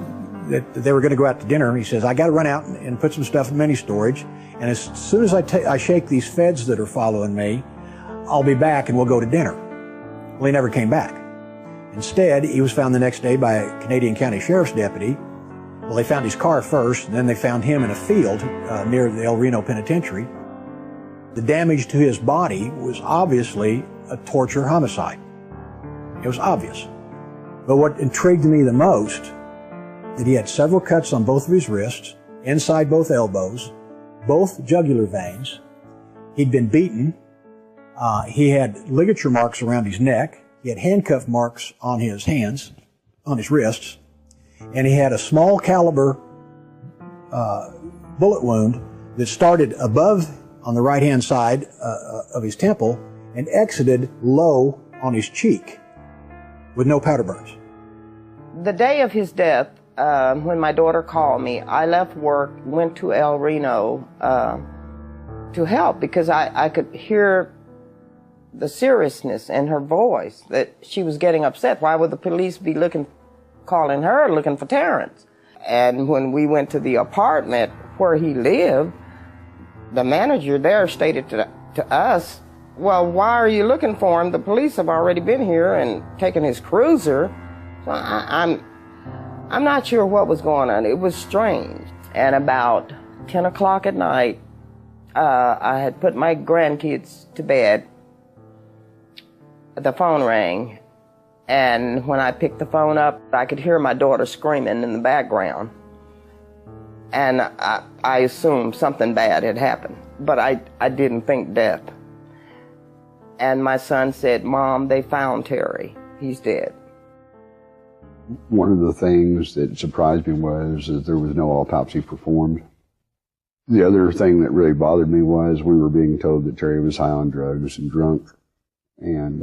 that they were going to go out to dinner. He says, I got to run out and put some stuff in mini storage, and as soon as I shake these feds that are following me, I'll be back and we'll go to dinner. Well, he never came back. Instead, he was found the next day by a Canadian County Sheriff's deputy. Well, they found his car first, and then they found him in a field near the El Reno Penitentiary. The damage to his body was obviously a torture homicide. It was obvious. But what intrigued me the most, that he had several cuts on both of his wrists, inside both elbows, both jugular veins. He'd been beaten. He had ligature marks around his neck. He had handcuff marks on his hands, on his wrists. And he had a small caliber bullet wound that started above on the right-hand side of his temple and exited low on his cheek with no powder burns. The day of his death, when my daughter called me, I left work, went to El Reno to help because I could hear the seriousness in her voice, that she was getting upset. Why would the police be calling her looking for Terrence? And when we went to the apartment where he lived, the manager there stated to us, well, why are you looking for him? The police have already been here and taken his cruiser. So I'm not sure what was going on. It was strange. And about 10 o'clock at night, I had put my grandkids to bed. The phone rang, and when I picked the phone up, I could hear my daughter screaming in the background. And I assumed something bad had happened, but I didn't think death. And my son said, Mom, they found Terry. He's dead. One of the things that surprised me was that there was no autopsy performed. The other thing that really bothered me was we were being told that Terry was high on drugs and drunk. And,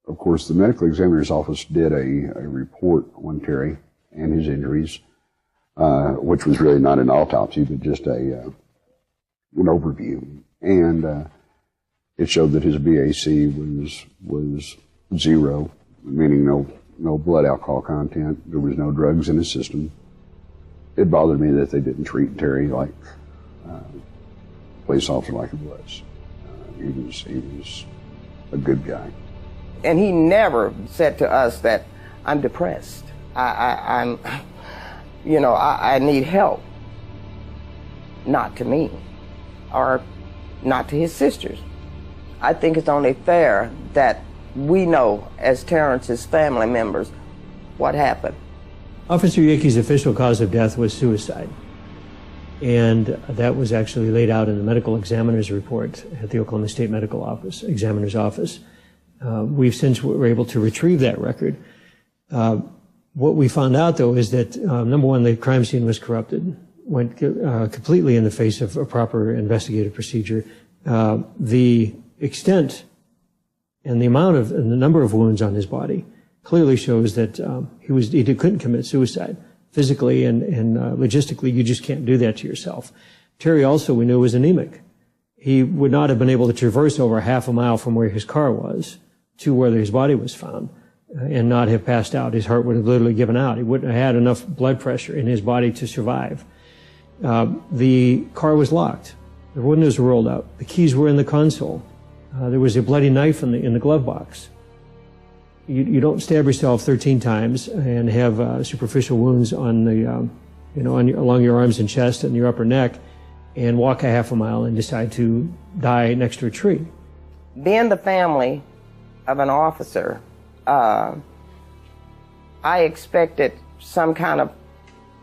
of course, the medical examiner's office did a report on Terry and his injuries, which was really not an autopsy, but just an overview. And it showed that his BAC was 0, meaning no blood alcohol content. There was no drugs in his system. It bothered me that they didn't treat Terry like a police officer like he was. He was a good guy. And he never said to us that I'm depressed. I need help. Not to me, or not to his sisters. I think it's only fair that we know, as Terrence's family members, what happened. Officer Yakee's official cause of death was suicide. And that was actually laid out in the medical examiner's report at the Oklahoma State Medical Examiner's Office. We've since were able to retrieve that record. What we found out, though, is that, number one, the crime scene was corrupted, went completely in the face of a proper investigative procedure. The extent and the amount of and the number of wounds on his body clearly shows that he couldn't commit suicide. Physically and logistically, you just can't do that to yourself. Terry also, we knew, was anemic. He would not have been able to traverse over half a mile from where his car was to where his body was found and not have passed out. His heart would have literally given out. He wouldn't have had enough blood pressure in his body to survive. The car was locked. The windows were rolled out. The keys were in the console. There was a bloody knife in the glove box. You don't stab yourself 13 times and have superficial wounds on along your arms and chest and your upper neck and walk a half a mile and decide to die next to a tree. Being the family of an officer, I expected some kind of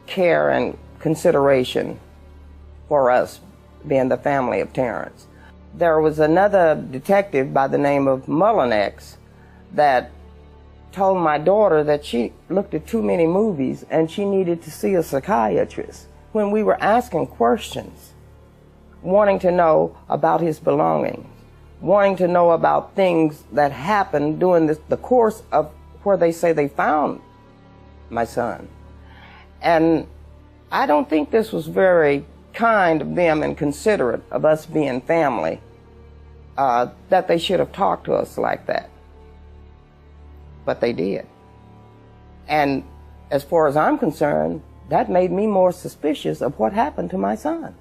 care and consideration for us, being the family of Terrence. There was another detective by the name of Mullinex that told my daughter that she looked at too many movies and she needed to see a psychiatrist. When we were asking questions, wanting to know about his belongings, wanting to know about things that happened during the course of where they say they found my son. And I don't think this was very kind of them and considerate of us being family, that they should have talked to us like that. But they did. And as far as I'm concerned, that made me more suspicious of what happened to my son.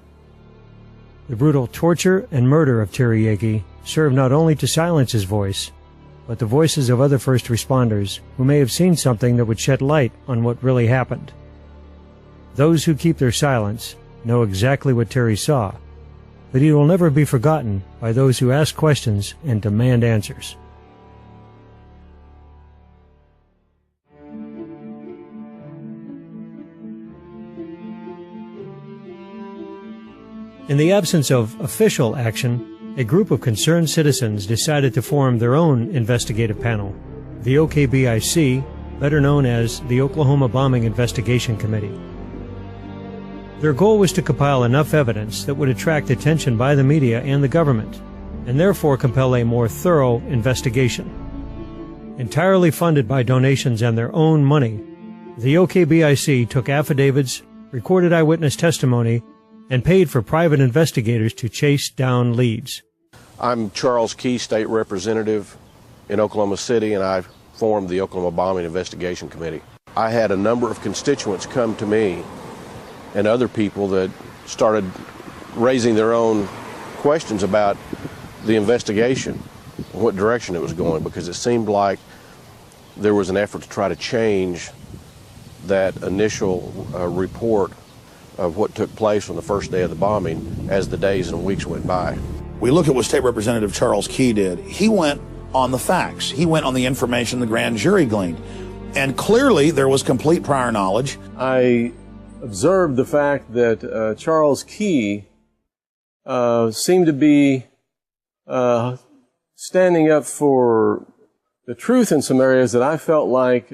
The brutal torture and murder of Terry Yakee served not only to silence his voice, but the voices of other first responders who may have seen something that would shed light on what really happened. Those who keep their silence know exactly what Terry saw, but he will never be forgotten by those who ask questions and demand answers. In the absence of official action, a group of concerned citizens decided to form their own investigative panel, the OKBIC, better known as the Oklahoma Bombing Investigation Committee. Their goal was to compile enough evidence that would attract attention by the media and the government, and therefore compel a more thorough investigation. Entirely funded by donations and their own money, The OKBIC took affidavits, recorded eyewitness testimony, and paid for private investigators to chase down leads. I'm Charles Key, State Representative in Oklahoma City, and I formed the Oklahoma Bombing Investigation Committee. I had a number of constituents come to me and other people that started raising their own questions about the investigation, what direction it was going, because it seemed like there was an effort to try to change that initial report of what took place on the first day of the bombing as the days and weeks went by. We look at what State Representative Charles Key did. He went on the facts. He went on the information the grand jury gleaned. And clearly there was complete prior knowledge. I observed the fact that Charles Key seemed to be standing up for the truth in some areas that I felt like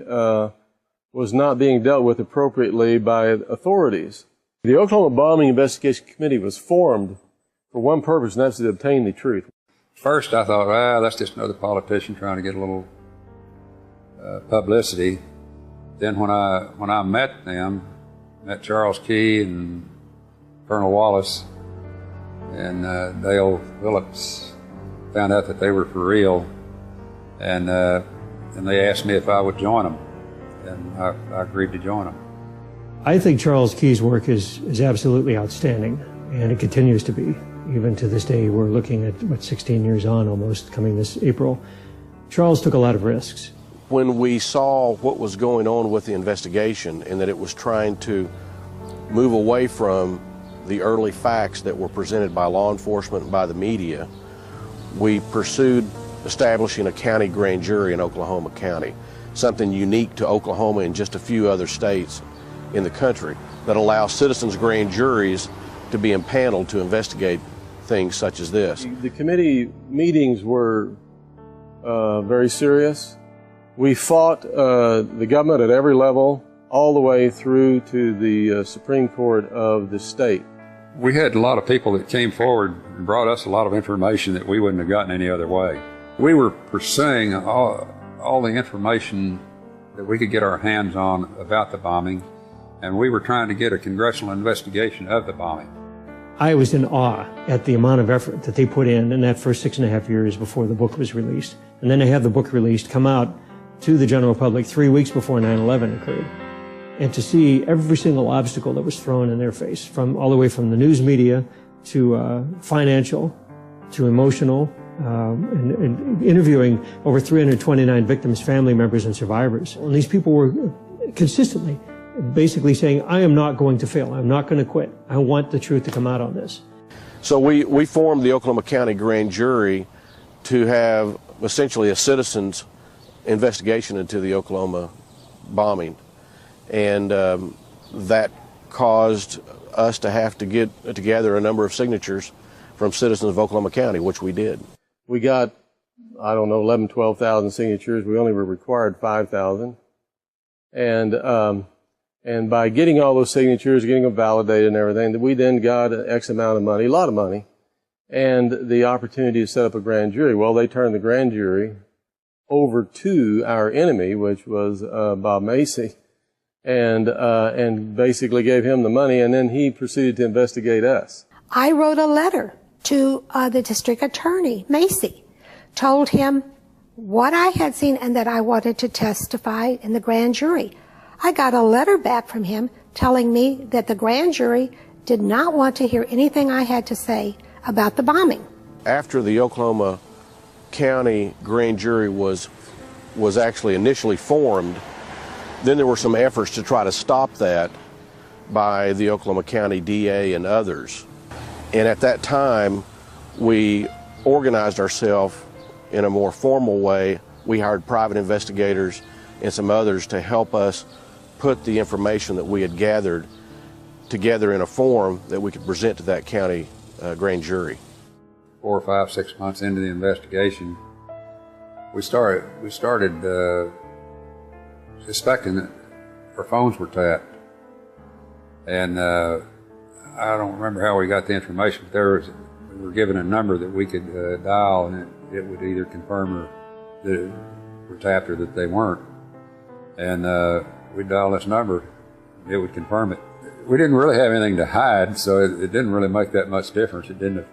was not being dealt with appropriately by authorities. The Oklahoma Bombing Investigation Committee was formed for one purpose, and that's to obtain the truth. First I thought, that's just another politician trying to get a little publicity. Then when I met Charles Key and Colonel Wallace and Dale Phillips, found out that they were for real, and they asked me if I would join them, and I agreed to join them. I think Charles Key's work is absolutely outstanding, and it continues to be. Even to this day, we're looking at, 16 years on almost, coming this April. Charles took a lot of risks. When we saw what was going on with the investigation and that it was trying to move away from the early facts that were presented by law enforcement and by the media, we pursued establishing a county grand jury in Oklahoma County, something unique to Oklahoma and just a few other states in the country that allows citizens' grand juries to be impaneled to investigate things such as this. The committee meetings were very serious. We fought the government at every level, all the way through to the Supreme Court of the state. We had a lot of people that came forward and brought us a lot of information that we wouldn't have gotten any other way. We were pursuing all the information that we could get our hands on about the bombing, and we were trying to get a congressional investigation of the bombing. I was in awe at the amount of effort that they put in that first 6.5 years before the book was released. And then to have the book released, come out to the general public 3 weeks before 9/11 occurred. And to see every single obstacle that was thrown in their face, all the way from the news media to financial, to emotional, and interviewing over 329 victims, family members, and survivors. And these people were consistently basically saying, I am not going to fail. I'm not going to quit. I want the truth to come out on this. So we formed the Oklahoma County Grand Jury to have essentially a citizens' investigation into the Oklahoma bombing. And that caused us to have to get together a number of signatures from citizens of Oklahoma County, which we did. We got, 11,000, 12,000 signatures. We only were required 5,000. And by getting all those signatures, getting them validated and everything, we then got an X amount of money, a lot of money, and the opportunity to set up a grand jury. Well, they turned the grand jury over to our enemy, which was Bob Macy, and basically gave him the money, and then he proceeded to investigate us. I wrote a letter to the district attorney, Macy, told him what I had seen and that I wanted to testify in the grand jury. I got a letter back from him telling me that the grand jury did not want to hear anything I had to say about the bombing. After the Oklahoma County Grand Jury was actually initially formed, then there were some efforts to try to stop that by the Oklahoma County DA and others. And at that time, we organized ourselves in a more formal way. We hired private investigators and some others to help us put the information that we had gathered together in a form that we could present to that county grand jury. 4 or 5, 6 months into the investigation, we started suspecting that our phones were tapped. And I don't remember how we got the information, but we were given a number that we could dial, and it would either confirm or that it were tapped or that they weren't. And we'd dial this number, it would confirm it. We didn't really have anything to hide, so it didn't really make that much difference. It didn't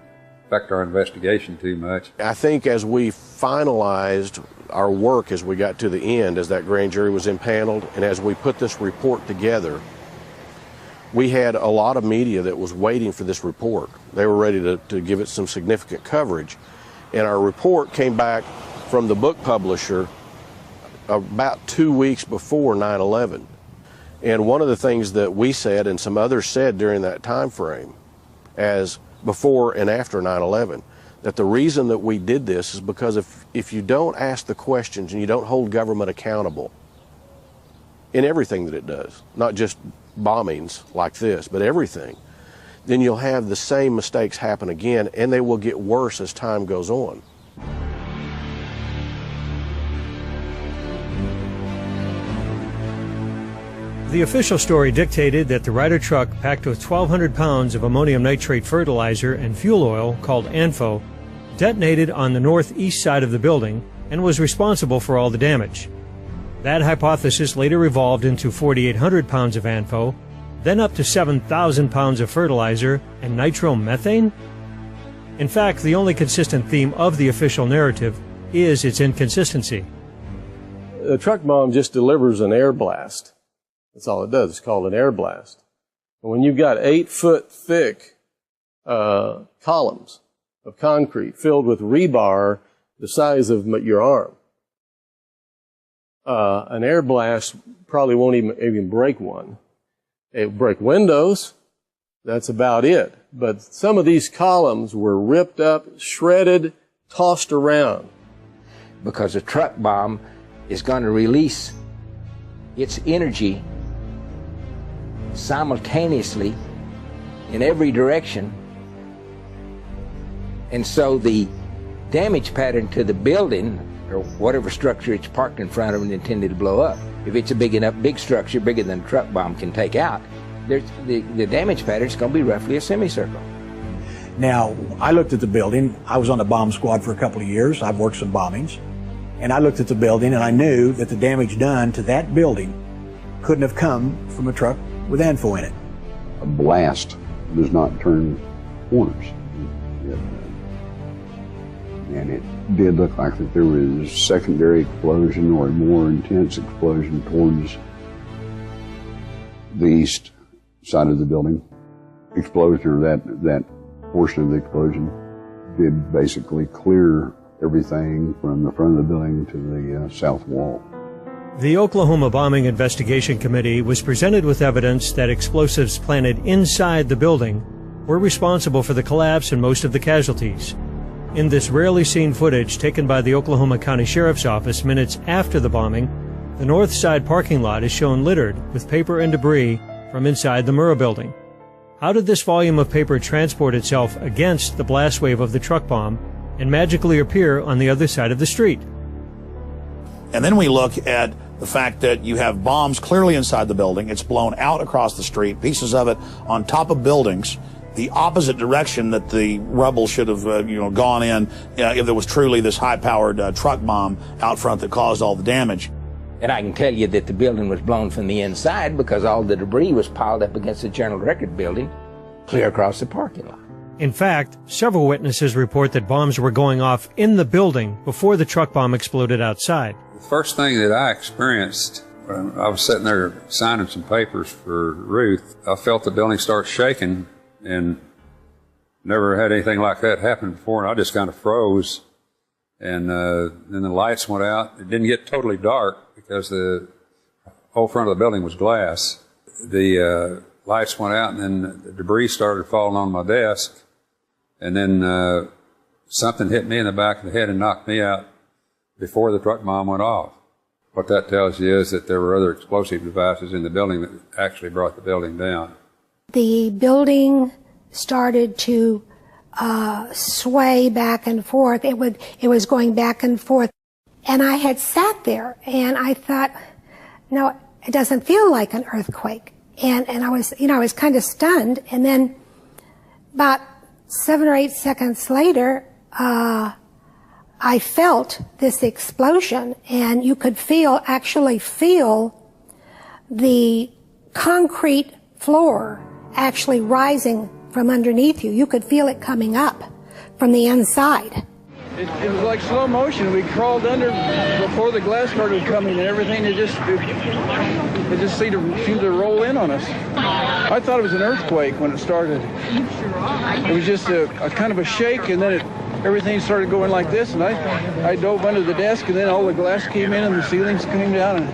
affect our investigation too much. I think as we finalized our work, as we got to the end, as that grand jury was impaneled, and as we put this report together, we had a lot of media that was waiting for this report. They were ready to give it some significant coverage. And our report came back from the book publisher about 2 weeks before 9/11. And one of the things that we said and some others said during that time frame, as before and after 9/11, that the reason that we did this is because if you don't ask the questions and you don't hold government accountable in everything that it does, not just bombings like this, but everything, then you'll have the same mistakes happen again, and they will get worse as time goes on. The official story dictated that the Ryder truck packed with 1,200 pounds of ammonium nitrate fertilizer and fuel oil, called ANFO, detonated on the northeast side of the building and was responsible for all the damage. That hypothesis later evolved into 4,800 pounds of ANFO, then up to 7,000 pounds of fertilizer and nitromethane? In fact, the only consistent theme of the official narrative is its inconsistency. A truck bomb just delivers an air blast. That's all it does. It's called an air blast. And when you've got 8-foot thick columns of concrete filled with rebar the size of your arm, an air blast probably won't even break one. It will break windows. That's about it. But some of these columns were ripped up, shredded, tossed around. Because a truck bomb is going to release its energy simultaneously in every direction, and so the damage pattern to the building or whatever structure it's parked in front of and intended to blow up, if it's a big structure, bigger than a truck bomb can take out, the damage pattern is going to be roughly a semicircle. Now, I looked at the building. I was on the bomb squad for a couple of years. I've worked some bombings. And I looked at the building and I knew that the damage done to that building couldn't have come from a truck with ANFO in it. A blast does not turn corners. And it did look like that there was a secondary explosion or a more intense explosion towards the east side of the building. Explosion, or that portion of the explosion, did basically clear everything from the front of the building to the south wall. The Oklahoma Bombing Investigation Committee was presented with evidence that explosives planted inside the building were responsible for the collapse and most of the casualties. In this rarely seen footage taken by the Oklahoma County Sheriff's Office minutes after the bombing, the north side parking lot is shown littered with paper and debris from inside the Murrah building. How did this volume of paper transport itself against the blast wave of the truck bomb and magically appear on the other side of the street? And then we look at the fact that you have bombs clearly inside the building. It's blown out across the street, pieces of it on top of buildings, the opposite direction that the rubble should have gone in if there was truly this high-powered truck bomb out front that caused all the damage. And I can tell you that the building was blown from the inside because all the debris was piled up against the Journal Record building clear across the parking lot. In fact, several witnesses report that bombs were going off in the building before the truck bomb exploded outside. The first thing that I experienced when I was sitting there signing some papers for Ruth, I felt the building start shaking, and never had anything like that happen before, and I just kind of froze. And then the lights went out. It didn't get totally dark because the whole front of the building was glass. The lights went out, and then the debris started falling on my desk. And then something hit me in the back of the head and knocked me out before the truck bomb went off. What that tells you is that there were other explosive devices in the building that actually brought the building down. The building started to sway back and forth. It was going back and forth. And I had sat there and I thought, no, it doesn't feel like an earthquake. And I was kind of stunned. And then about 7 or 8 seconds later, I felt this explosion, and you could actually feel the concrete floor actually rising from underneath you. You could feel it coming up from the inside. It was like slow motion. We crawled under before the glass started coming, and everything it just seemed to roll in on us. I thought it was an earthquake when it started. It was just a kind of a shake, and then everything started going like this, and I dove under the desk, and then all the glass came in and the ceilings came down.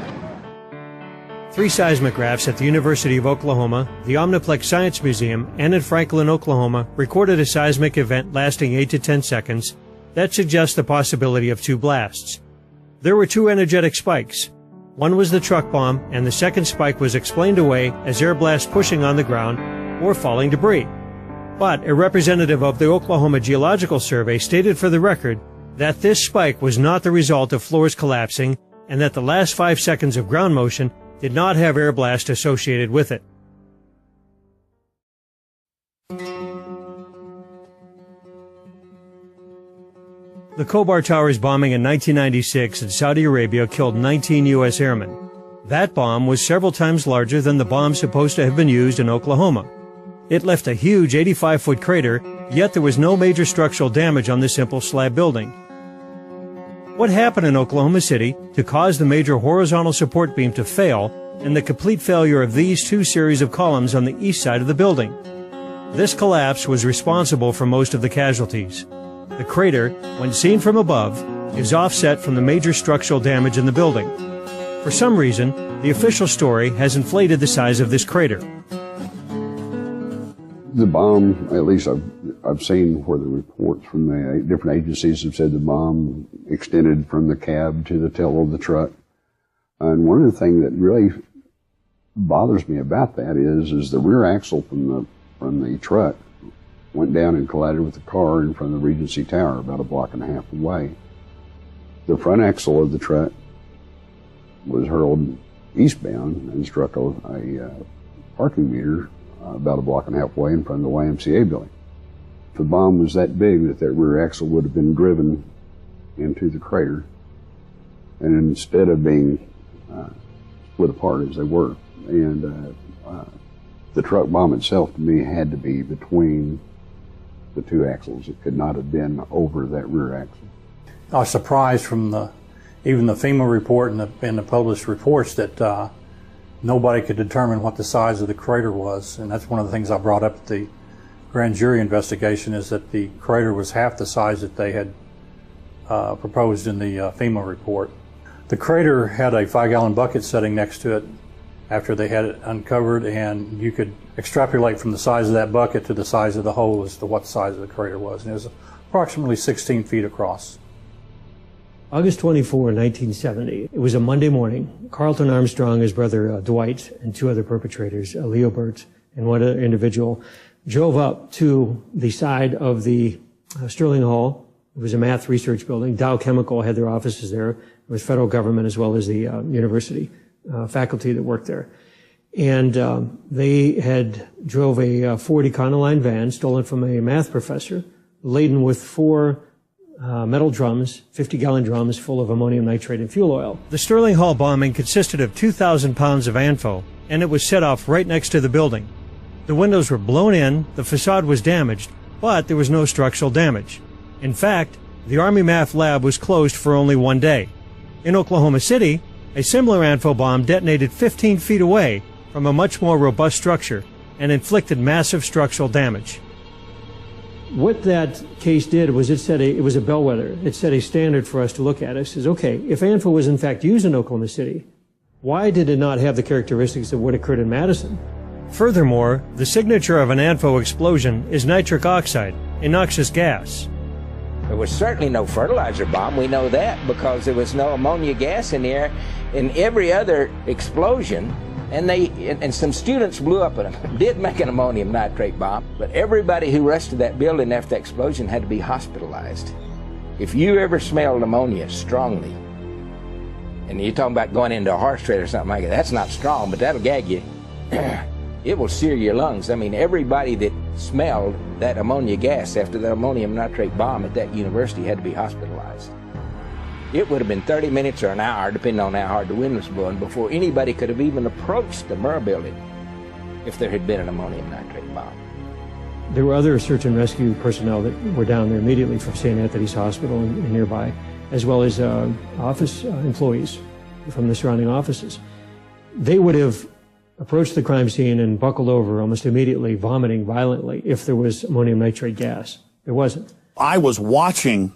3 seismographs at the University of Oklahoma, the Omniplex Science Museum, and in Franklin, Oklahoma, recorded a seismic event lasting 8 to 10 seconds that suggests the possibility of 2 blasts. There were 2 energetic spikes. One was the truck bomb, and the second spike was explained away as air blast pushing on the ground or falling debris. But a representative of the Oklahoma Geological Survey stated for the record that this spike was not the result of floors collapsing and that the last 5 seconds of ground motion did not have air blast associated with it. The Khobar Towers bombing in 1996 in Saudi Arabia killed 19 U.S. airmen. That bomb was several times larger than the bomb supposed to have been used in Oklahoma. It left a huge 85-foot crater, yet there was no major structural damage on the simple slab building. What happened in Oklahoma City to cause the major horizontal support beam to fail and the complete failure of these 2 series of columns on the east side of the building? This collapse was responsible for most of the casualties. The crater, when seen from above, is offset from the major structural damage in the building. For some reason, the official story has inflated the size of this crater. The bomb, at least I've seen where the reports from the different agencies have said the bomb extended from the cab to the tail of the truck. And one of the things that really bothers me about that is the rear axle from the truck went down and collided with the car in front of the Regency Tower about 1.5 blocks away. The front axle of the truck was hurled eastbound and struck a parking meter about 1.5 blocks away in front of the YMCA building. If the bomb was that big that rear axle would have been driven into the crater, and instead of being split apart as they were, and the truck bomb itself to me had to be between the 2 axles. It could not have been over that rear axle. I was surprised from even the FEMA report and the published reports that nobody could determine what the size of the crater was, and that's one of the things I brought up at the grand jury investigation, is that the crater was half the size that they had proposed in the FEMA report. The crater had a 5-gallon bucket sitting next to it after they had it uncovered, and you could extrapolate from the size of that bucket to the size of the hole as to what size of the crater was, and it was approximately 16 feet across. August 24, 1970. It was a Monday morning. Carlton Armstrong, his brother Dwight, and 2 other perpetrators, Leo Burt and one other individual, drove up to the side of the Sterling Hall. It was a math research building. Dow Chemical had their offices there. It was federal government as well as the university faculty that worked there. And they had drove a Ford Econoline van stolen from a math professor, laden with 4 metal drums, 50-gallon drums full of ammonium nitrate and fuel oil. The Sterling Hall bombing consisted of 2,000 pounds of ANFO, and it was set off right next to the building. The windows were blown in, the facade was damaged, but there was no structural damage. In fact, the Army Math Lab was closed for only 1 day. In Oklahoma City, a similar ANFO bomb detonated 15 feet away from a much more robust structure and inflicted massive structural damage. What that case did was it was a bellwether. It set a standard for us to look at. It says, okay, if ANFO was in fact used in Oklahoma City, why did it not have the characteristics of what occurred in Madison? Furthermore, the signature of an ANFO explosion is nitric oxide, a noxious gas. There was certainly no fertilizer bomb. We know that because there was no ammonia gas in the air. In every other explosion, and some students blew up did make an ammonium nitrate bomb, but everybody who rushed to that building after the explosion had to be hospitalized. If you ever smelled ammonia strongly, and you're talking about going into a horse trade or something like that, that's not strong, but that'll gag you. It will sear your lungs. I mean, everybody that smelled that ammonia gas after the ammonium nitrate bomb at that university had to be hospitalized. It would have been 30 minutes or an hour, depending on how hard the wind was blowing, before anybody could have even approached the Murrah building if there had been an ammonium nitrate bomb. There were other search and rescue personnel that were down there immediately from St. Anthony's Hospital and nearby, as well as office employees from the surrounding offices. They would have approached the crime scene and buckled over almost immediately, vomiting violently, if there was ammonium nitrate gas. There wasn't. I was watching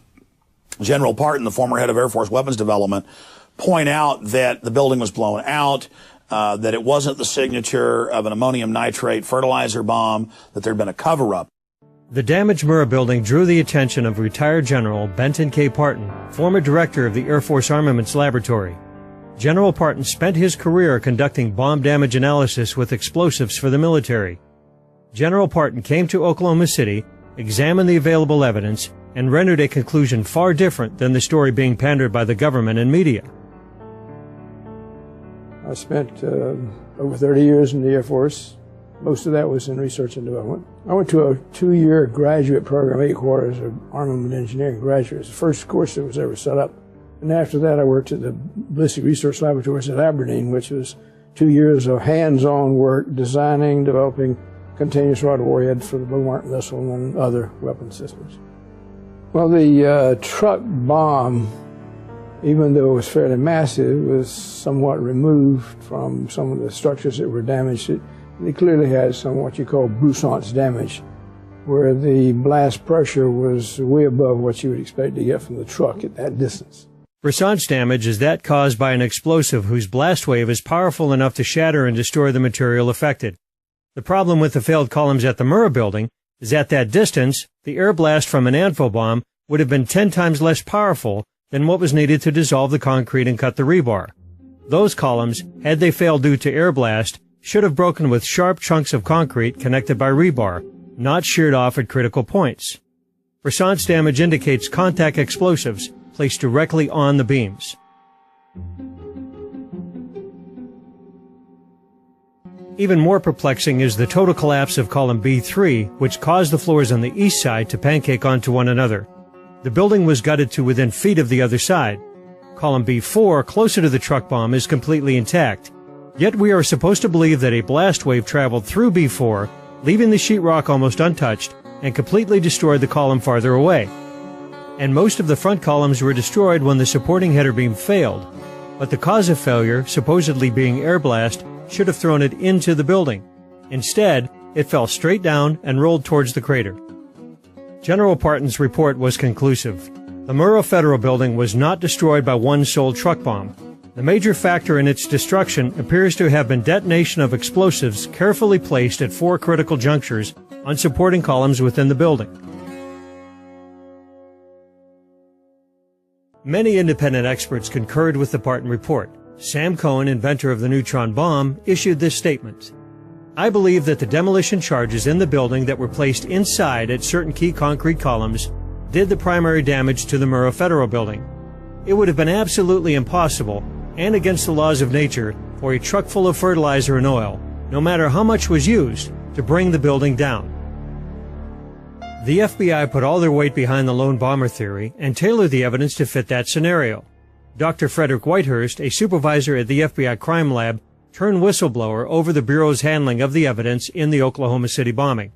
General Parton, the former head of Air Force Weapons Development, point out that the building was blown out, that it wasn't the signature of an ammonium nitrate fertilizer bomb, that there had been a cover-up. The damaged Murrah building drew the attention of retired General Benton K. Parton, former director of the Air Force Armaments Laboratory. General Parton spent his career conducting bomb damage analysis with explosives for the military. General Parton came to Oklahoma City, examined the available evidence, and rendered a conclusion far different than the story being pandered by the government and media. I spent over 30 years in the Air Force. Most of that was in research and development. I went to a 2-year graduate program, 8 quarters of armament engineering graduate. It was the first course that was ever set up. And after that, I worked at the Ballistic Research Laboratories at Aberdeen, which was 2 years of hands-on work designing, developing continuous rod warheads for the Beaumont missile and other weapon systems. Well, the truck bomb, even though it was fairly massive, was somewhat removed from some of the structures that were damaged. They clearly had some what you call Broussard's damage, where the blast pressure was way above what you would expect to get from the truck at that distance. Broussard's damage is that caused by an explosive whose blast wave is powerful enough to shatter and destroy the material affected. The problem with the failed columns at the Murrah building is at that distance, the air blast from an ANFO bomb would have been 10 times less powerful than what was needed to dissolve the concrete and cut the rebar. Those columns, had they failed due to air blast, should have broken with sharp chunks of concrete connected by rebar, not sheared off at critical points. Broussard's damage indicates contact explosives placed directly on the beams. Even more perplexing is the total collapse of column B3, which caused the floors on the east side to pancake onto one another. The building was gutted to within feet of the other side. Column B4, closer to the truck bomb, is completely intact. Yet we are supposed to believe that a blast wave traveled through B4, leaving the sheetrock almost untouched, and completely destroyed the column farther away. And most of the front columns were destroyed when the supporting header beam failed. But the cause of failure, supposedly being air blast, should have thrown it into the building. Instead, it fell straight down and rolled towards the crater. General Parton's report was conclusive. The Murrah Federal Building was not destroyed by one sole truck bomb. The major factor in its destruction appears to have been detonation of explosives carefully placed at 4 critical junctures on supporting columns within the building. Many independent experts concurred with the Parton report. Sam Cohen, inventor of the neutron bomb, issued this statement. I believe that the demolition charges in the building that were placed inside at certain key concrete columns did the primary damage to the Murrah Federal Building. It would have been absolutely impossible and against the laws of nature for a truck full of fertilizer and oil, no matter how much was used, to bring the building down. The FBI put all their weight behind the lone bomber theory and tailored the evidence to fit that scenario. Dr. Frederick Whitehurst, a supervisor at the FBI crime lab, turned whistleblower over the Bureau's handling of the evidence in the Oklahoma City bombing.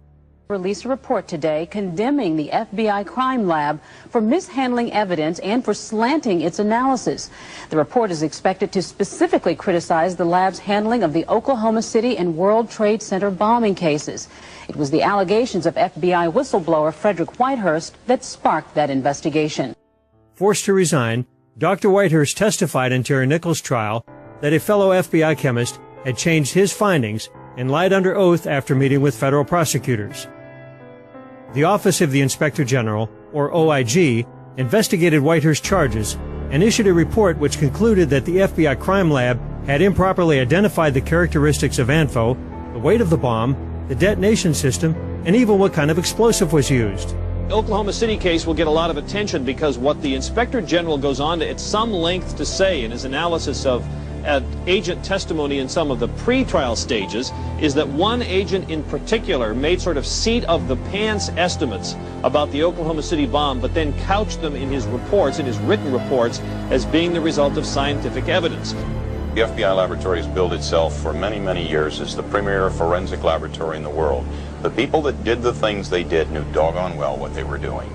Released a report today condemning the FBI crime lab for mishandling evidence and for slanting its analysis. The report is expected to specifically criticize the lab's handling of the Oklahoma City and World Trade Center bombing cases. It was the allegations of FBI whistleblower Frederick Whitehurst that sparked that investigation. Forced to resign, Dr. Whitehurst testified in Terry Nichols' trial that a fellow FBI chemist had changed his findings and lied under oath after meeting with federal prosecutors. The Office of the Inspector General, or OIG, investigated Whitehurst's charges and issued a report which concluded that the FBI crime lab had improperly identified the characteristics of ANFO, the weight of the bomb, the detonation system, and even what kind of explosive was used. The Oklahoma City case will get a lot of attention because what the Inspector General goes on to at some length to say in his analysis of agent testimony in some of the pre-trial stages is that one agent in particular made sort of seat-of-the-pants estimates about the Oklahoma City bomb, but then couched them in his reports, in his written reports, as being the result of scientific evidence. The FBI laboratory has billed itself for many, many years as the premier forensic laboratory in the world. The people that did the things they did knew doggone well what they were doing.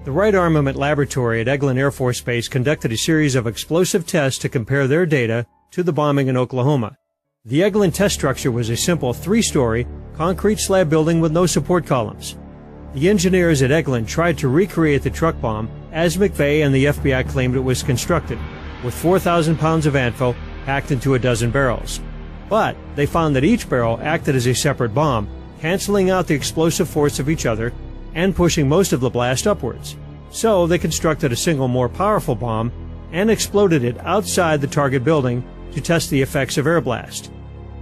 The Wright Armament Laboratory at Eglin Air Force Base conducted a series of explosive tests to compare their data to the bombing in Oklahoma. The Eglin test structure was a simple 3-story concrete slab building with no support columns. The engineers at Eglin tried to recreate the truck bomb as McVeigh and the FBI claimed it was constructed, with 4,000 pounds of ANFO packed into a dozen barrels. But they found that each barrel acted as a separate bomb, canceling out the explosive force of each other and pushing most of the blast upwards. So they constructed a single more powerful bomb and exploded it outside the target building to test the effects of air blast.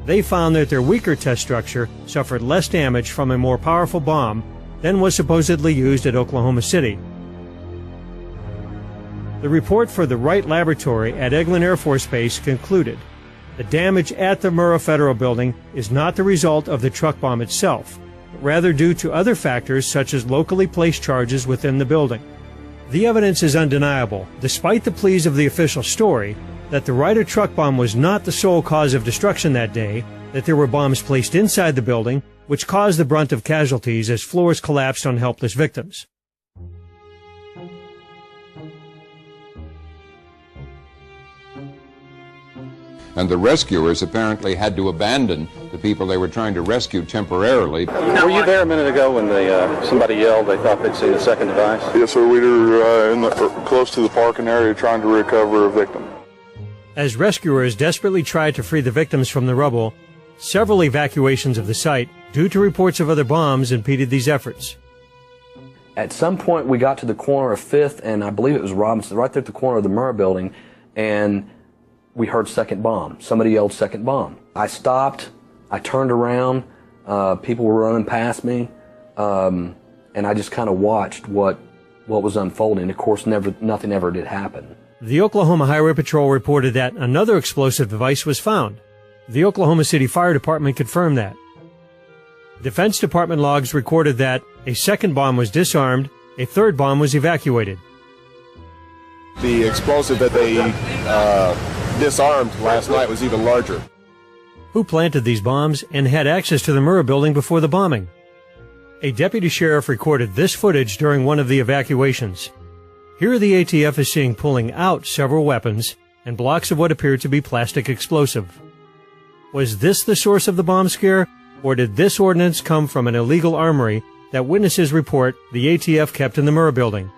They found that their weaker test structure suffered less damage from a more powerful bomb than was supposedly used at Oklahoma City. The report for the Wright Laboratory at Eglin Air Force Base concluded the damage at the Murrah Federal Building is not the result of the truck bomb itself, but rather due to other factors such as locally placed charges within the building. The evidence is undeniable, despite the pleas of the official story, that the Wright truck bomb was not the sole cause of destruction that day, that there were bombs placed inside the building, which caused the brunt of casualties as floors collapsed on helpless victims. And the rescuers apparently had to abandon the people they were trying to rescue temporarily. Were you there a minute ago when somebody yelled they thought they'd seen a second device? Yes, sir. We were close to the parking area trying to recover a victim. As rescuers desperately tried to free the victims from the rubble, several evacuations of the site, due to reports of other bombs, impeded these efforts. At some point, we got to the corner of 5th, and I believe it was Robinson, right there at the corner of the Murrah building, and we heard second bomb. Somebody yelled second bomb. I stopped, I turned around, people were running past me, and I just kind of watched what was unfolding. Of course, nothing ever did happen. The Oklahoma Highway Patrol reported that another explosive device was found. The Oklahoma City Fire Department confirmed that. Defense Department logs recorded that a second bomb was disarmed, a third bomb was evacuated. The explosive that they disarmed last night was even larger. Who planted these bombs and had access to the Murrah building before the bombing? A deputy sheriff recorded this footage during one of the evacuations. Here the ATF is seen pulling out several weapons and blocks of what appeared to be plastic explosive. Was this the source of the bomb scare, or did this ordnance come from an illegal armory that witnesses report the ATF kept in the Murrah building?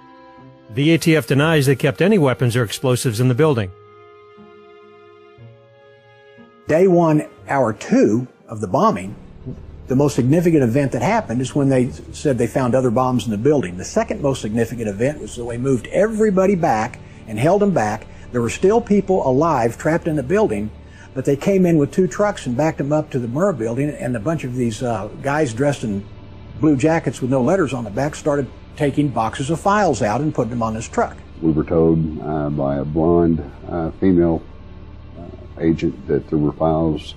The ATF denies they kept any weapons or explosives in the building. Day 1, hour 2 of the bombing, the most significant event that happened is when they said they found other bombs in the building. The second most significant event was that they moved everybody back and held them back. There were still people alive trapped in the building, but they came in with 2 trucks and backed them up to the Murrah building, and a bunch of these guys dressed in blue jackets with no letters on the back started taking boxes of files out and putting them on this truck. We were told by a blonde female agent that there were files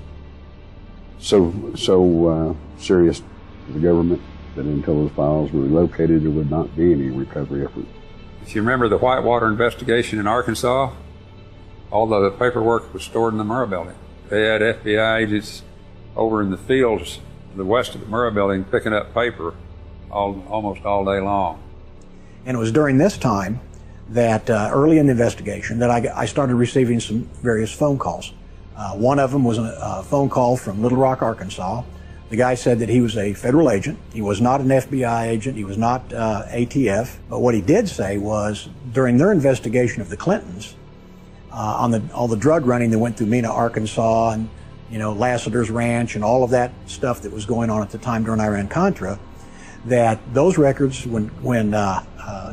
so serious to the government that until those files were located, there would not be any recovery effort. If you remember the Whitewater investigation in Arkansas, all the paperwork was stored in the Murrah building. They had FBI agents over in the fields to the west of the Murrah building picking up paper almost all day long. And it was during this time that early in the investigation that I started receiving some various phone calls. One of them was a phone call from Little Rock, Arkansas. The guy said that he was a federal agent. He was not an FBI agent. He was not ATF. But what he did say was during their investigation of the Clintons, on all the drug running that went through Mena, Arkansas, and Lassiter's Ranch and all of that stuff that was going on at the time during Iran-Contra, that those records, when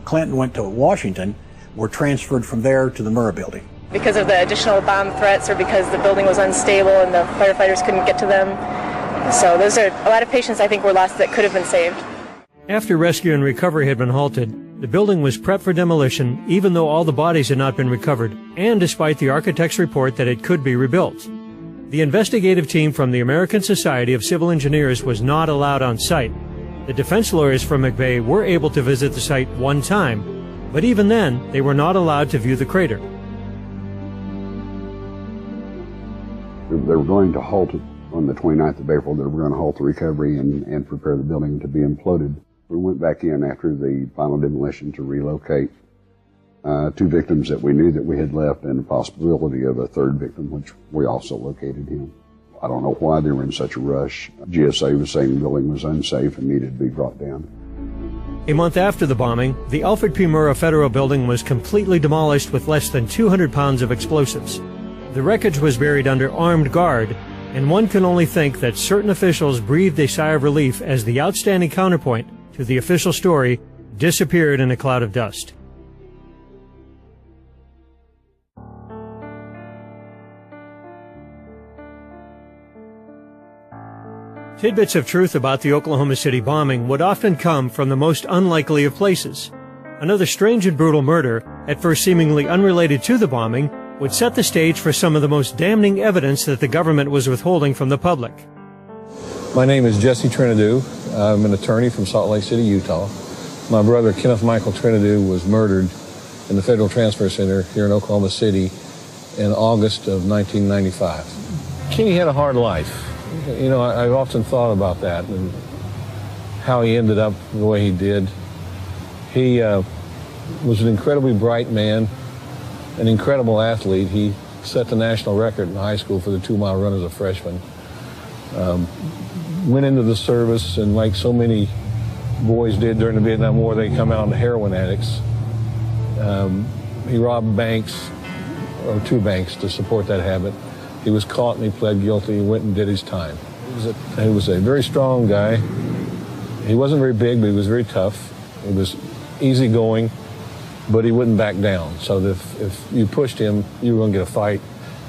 Clinton went to Washington, were transferred from there to the Murrah building. Because of the additional bomb threats or because the building was unstable and the firefighters couldn't get to them. So those are a lot of patients I think were lost that could have been saved. After rescue and recovery had been halted, The building was prepped for demolition even though all the bodies had not been recovered, and despite the architect's report that it could be rebuilt. The investigative team from the American Society of Civil Engineers was not allowed on site. The defense lawyers from McVeigh were able to visit the site one time, but even then, they were not allowed to view the crater. They were going to halt it on the 29th of April. They were going to halt the recovery and prepare the building to be imploded. We went back in after the final demolition to relocate 2 victims that we knew that we had left, and the possibility of a 3rd victim, which we also located him. I don't know why they were in such a rush. GSA was saying the building was unsafe and needed to be brought down. A month after the bombing, the Alfred P. Murrah Federal Building was completely demolished with less than 200 pounds of explosives. The wreckage was buried under armed guard, and one can only think that certain officials breathed a sigh of relief as the outstanding counterpoint to the official story disappeared in a cloud of dust. Tidbits of truth about the Oklahoma City bombing would often come from the most unlikely of places. Another strange and brutal murder, at first seemingly unrelated to the bombing, would set the stage for some of the most damning evidence that the government was withholding from the public. My name is Jesse Trinidou. I'm an attorney from Salt Lake City, Utah. My brother, Kenneth Michael Trinidou, was murdered in the Federal Transfer Center here in Oklahoma City in August of 1995. Kenny had a hard life. You know, I've often thought about that and how he ended up the way he did. He was an incredibly bright man, an incredible athlete. He set the national record in high school for the 2-mile run as a freshman. Went into the service, and like so many boys did during the Vietnam War, they come out into heroin addicts. He robbed banks, or 2 banks, to support that habit. He was caught and he pled guilty and went and did his time. He was a very strong guy. He wasn't very big, but he was very tough. He was easygoing, but he wouldn't back down. So that if you pushed him, you were going to get a fight,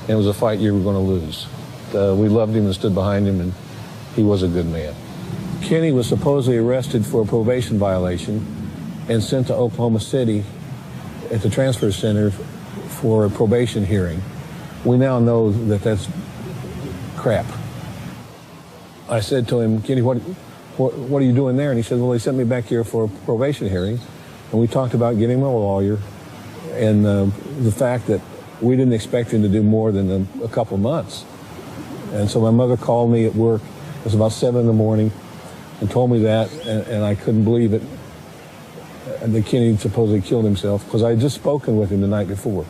and it was a fight you were going to lose. We loved him and stood behind him, and he was a good man. Kenny was supposedly arrested for a probation violation and sent to Oklahoma City at the transfer center for a probation hearing. We now know that that's crap. I said to him, Kenny, what are you doing there? And he said, well, they sent me back here for a probation hearing. And we talked about getting him a lawyer and the fact that we didn't expect him to do more than a couple of months. And so my mother called me at work. It was about 7 in the morning and told me that, and I couldn't believe it, that Kenny supposedly killed himself, because I had just spoken with him the night before.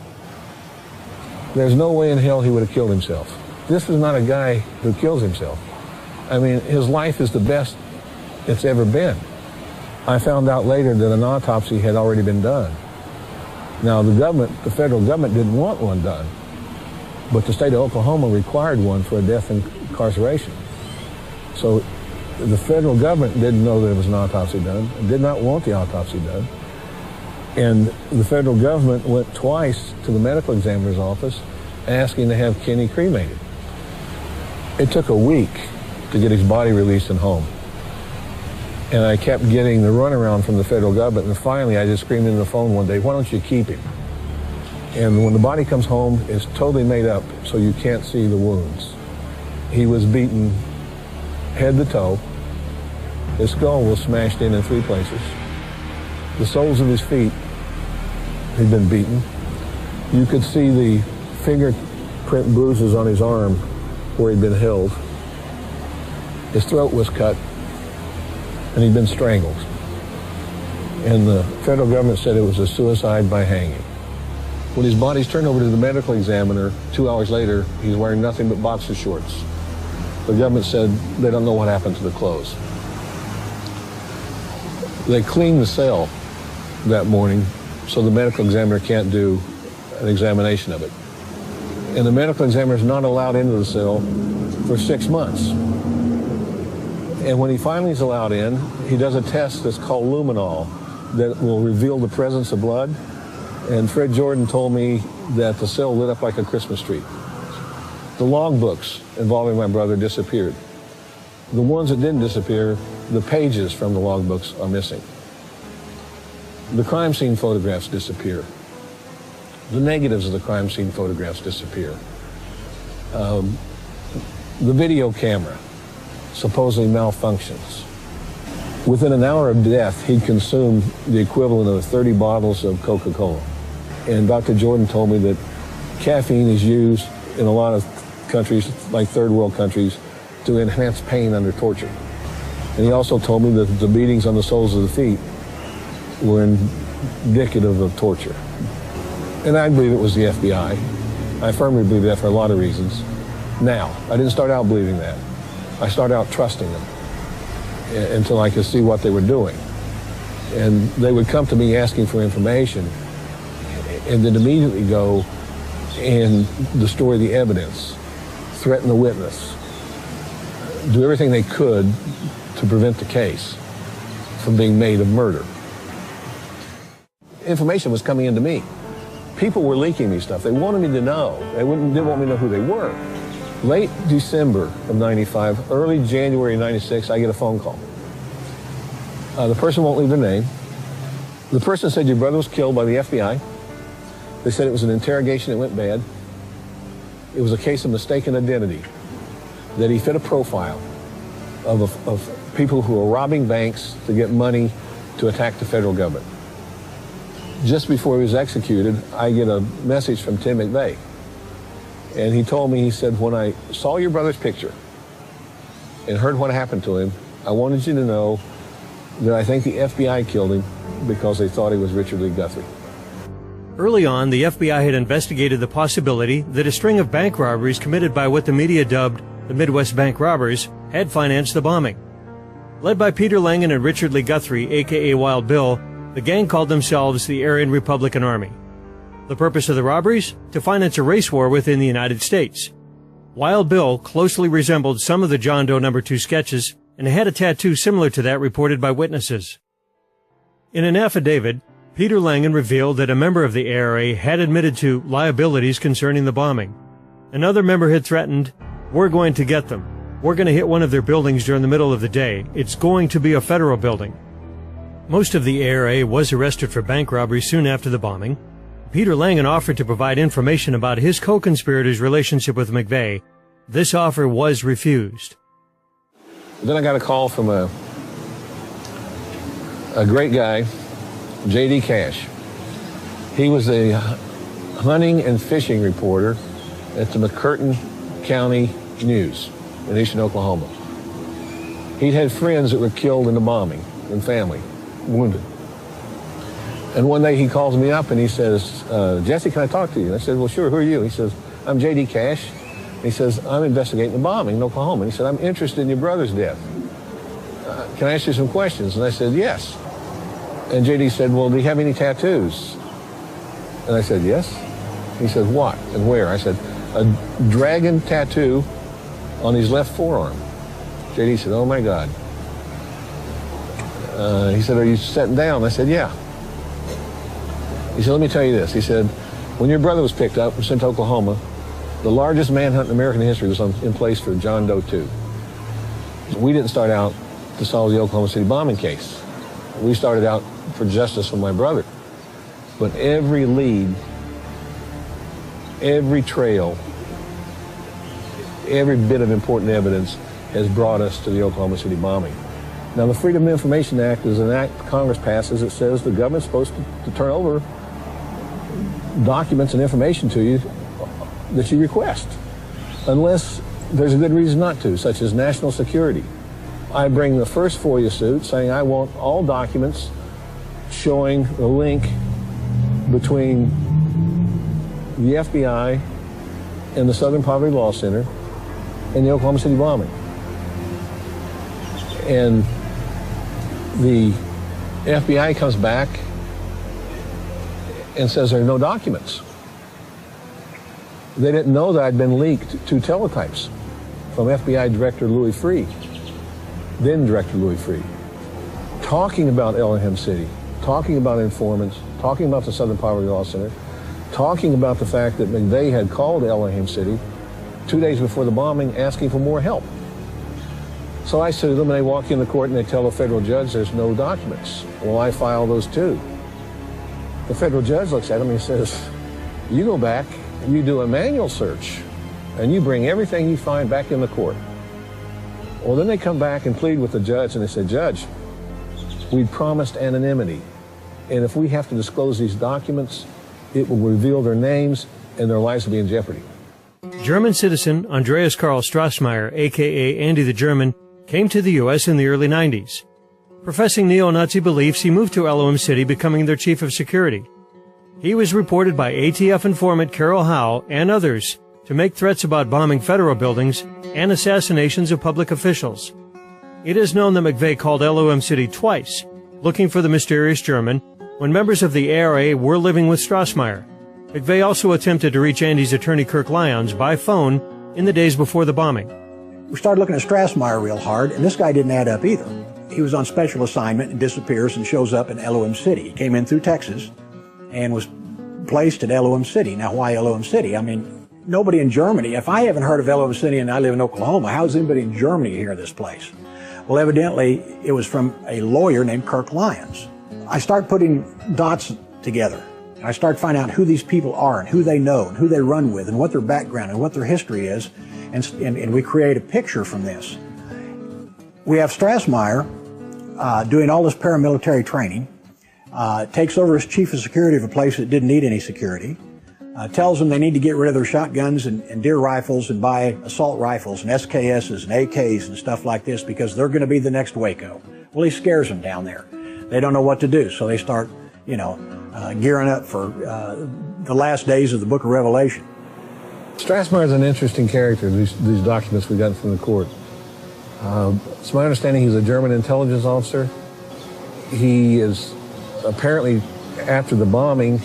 There's no way in hell he would have killed himself. This is not a guy who kills himself. I mean, his life is the best it's ever been. I found out later that an autopsy had already been done. Now, the federal government didn't want one done, but the state of Oklahoma required one for a death incarceration. So the federal government didn't know that there was an autopsy done, and did not want the autopsy done. And the federal government went twice to the medical examiner's office asking to have Kenny cremated. It took a week to get his body released and home. And I kept getting the runaround from the federal government, and finally I just screamed into the phone one day, why don't you keep him? And when the body comes home, it's totally made up, so you can't see the wounds. He was beaten head to toe. His skull was smashed in 3 places. The soles of his feet had been beaten. You could see the fingerprint bruises on his arm where he'd been held. His throat was cut, and he'd been strangled. And the federal government said it was a suicide by hanging. When his body's turned over to the medical examiner, 2 hours later, he's wearing nothing but boxer shorts. The government said they don't know what happened to the clothes. They cleaned the cell that morning, so the medical examiner can't do an examination of it. And the medical examiner is not allowed into the cell for 6 months. And when he finally is allowed in, he does a test that's called luminol that will reveal the presence of blood. And Fred Jordan told me that the cell lit up like a Christmas tree. The logbooks involving my brother disappeared. The ones that didn't disappear, the pages from the logbooks are missing. the crime scene photographs disappear. The negatives of the crime scene photographs disappear. The video camera supposedly malfunctions. Within an hour of death, he'd consumed the equivalent of 30 bottles of Coca-Cola. And Dr. Jordan told me that caffeine is used in a lot of countries, like third world countries, to enhance pain under torture. And he also told me that the beatings on the soles of the feet were indicative of torture. And I believe it was the FBI. I firmly believe that for a lot of reasons. Now, I didn't start out believing that. I started out trusting them until I could see what they were doing. And they would come to me asking for information and then immediately go and destroy the evidence, threaten the witness, do everything they could to prevent the case from being made a murder. Information was coming into me. People were leaking me stuff. They wanted me to know. They didn't want me to know who they were. Late December of 95, early January of 96, I get a phone call. The person won't leave their name. The person said your brother was killed by the FBI. They said it was an interrogation that went bad. It was a case of mistaken identity, that he fit a profile of people who were robbing banks to get money to attack the federal government. Just before he was executed, I get a message from Tim McVeigh. And he told me, he said, when I saw your brother's picture and heard what happened to him, I wanted you to know that I think the FBI killed him because they thought he was Richard Lee Guthrie. Early on, the FBI had investigated the possibility that a string of bank robberies committed by what the media dubbed the Midwest Bank Robbers had financed the bombing. Led by Peter Langen and Richard Lee Guthrie, a.k.a. Wild Bill, the gang called themselves the Aryan Republican Army. The purpose of the robberies? To finance a race war within the United States. Wild Bill closely resembled some of the John Doe No. 2 sketches and had a tattoo similar to that reported by witnesses. In an affidavit, Peter Langen revealed that a member of the ARA had admitted to liabilities concerning the bombing. Another member had threatened, "We're going to get them. We're going to hit one of their buildings during the middle of the day. It's going to be a federal building." Most of the ARA was arrested for bank robbery soon after the bombing. Peter Langen offered to provide information about his co-conspirators' relationship with McVeigh. This offer was refused. Then I got a call from a great guy, J.D. Cash. He was a hunting and fishing reporter at the McCurtain County News in eastern Oklahoma. He'd had friends that were killed in the bombing and family, wounded. And one day he calls me up and he says, "Jesse, can I talk to you?" And I said, "Well, sure, who are you?" He says, "I'm J.D. Cash." And he says, "I'm investigating the bombing in Oklahoma." And he said, "I'm interested in your brother's death. Can I ask you some questions?" And I said, "Yes." And J.D. said, "Well, do you have any tattoos?" And I said, "Yes." He said, "What and where?" I said, "A dragon tattoo on his left forearm." J.D. said, "Oh, my God." He said, "Are you sitting down?" I said, "Yeah." He said, "Let me tell you this." He said, "When your brother was picked up and sent to Oklahoma, the largest manhunt in American history was in place for John Doe 2. We didn't start out to solve the Oklahoma City bombing case. We started out for justice for my brother. But every lead, every trail, every bit of important evidence has brought us to the Oklahoma City bombing." Now, the Freedom of Information Act is an act Congress passes that says the government's supposed to turn over documents and information to you that you request, unless there's a good reason not to, such as national security. I bring the first FOIA suit saying I want all documents showing the link between the FBI and the Southern Poverty Law Center and the Oklahoma City bombing. And the FBI comes back and says there are no documents. They didn't know that I'd been leaked 2 teletypes from FBI Director Louis Freeh, then Director Louis Freeh, talking about Elohim City, talking about informants, talking about the Southern Poverty Law Center, talking about the fact that McVeigh had called Elohim City 2 days before the bombing asking for more help. So I sue them, and they walk in the court and they tell the federal judge there's no documents. Well, I file those too. The federal judge looks at him and he says, you go back and you do a manual search and you bring everything you find back in the court. Well, then they come back and plead with the judge and they say, Judge, we promised anonymity. And if we have to disclose these documents, it will reveal their names and their lives will be in jeopardy. German citizen Andreas Karl Strassmeyer, a.k.a. Andy the German, came to the U.S. in the early 90s. Professing neo-Nazi beliefs, he moved to Elohim City, becoming their chief of security. He was reported by ATF informant Carol Howe and others to make threats about bombing federal buildings and assassinations of public officials. It is known that McVeigh called Elohim City twice, looking for the mysterious German, when members of the ARA were living with Strassmeyer. McVeigh also attempted to reach Andy's attorney Kirk Lyons by phone in the days before the bombing. We started looking at Strassmeyer real hard, and this guy didn't add up either. He was on special assignment and disappears and shows up in Elohim City. He came in through Texas and was placed at Elohim City. Now, why Elohim City? I mean, nobody in Germany, if I haven't heard of Elohim City and I live in Oklahoma, how does anybody in Germany hear of this place? Well, evidently, it was from a lawyer named Kirk Lyons. I start putting dots together. I start finding out who these people are and who they know and who they run with and what their background and what their history is, and we create a picture from this. We have Strassmeyer doing all this paramilitary training, takes over as chief of security of a place that didn't need any security, tells them they need to get rid of their shotguns and deer rifles and buy assault rifles and SKSs and AKs and stuff like this because they're going to be the next Waco. Well, he scares them down there. They don't know what to do, so they start, gearing up for the last days of the book of Revelation. Strassmeyer is an interesting character, these documents we got from the court. It's my understanding he's a German intelligence officer. He is apparently, after the bombing,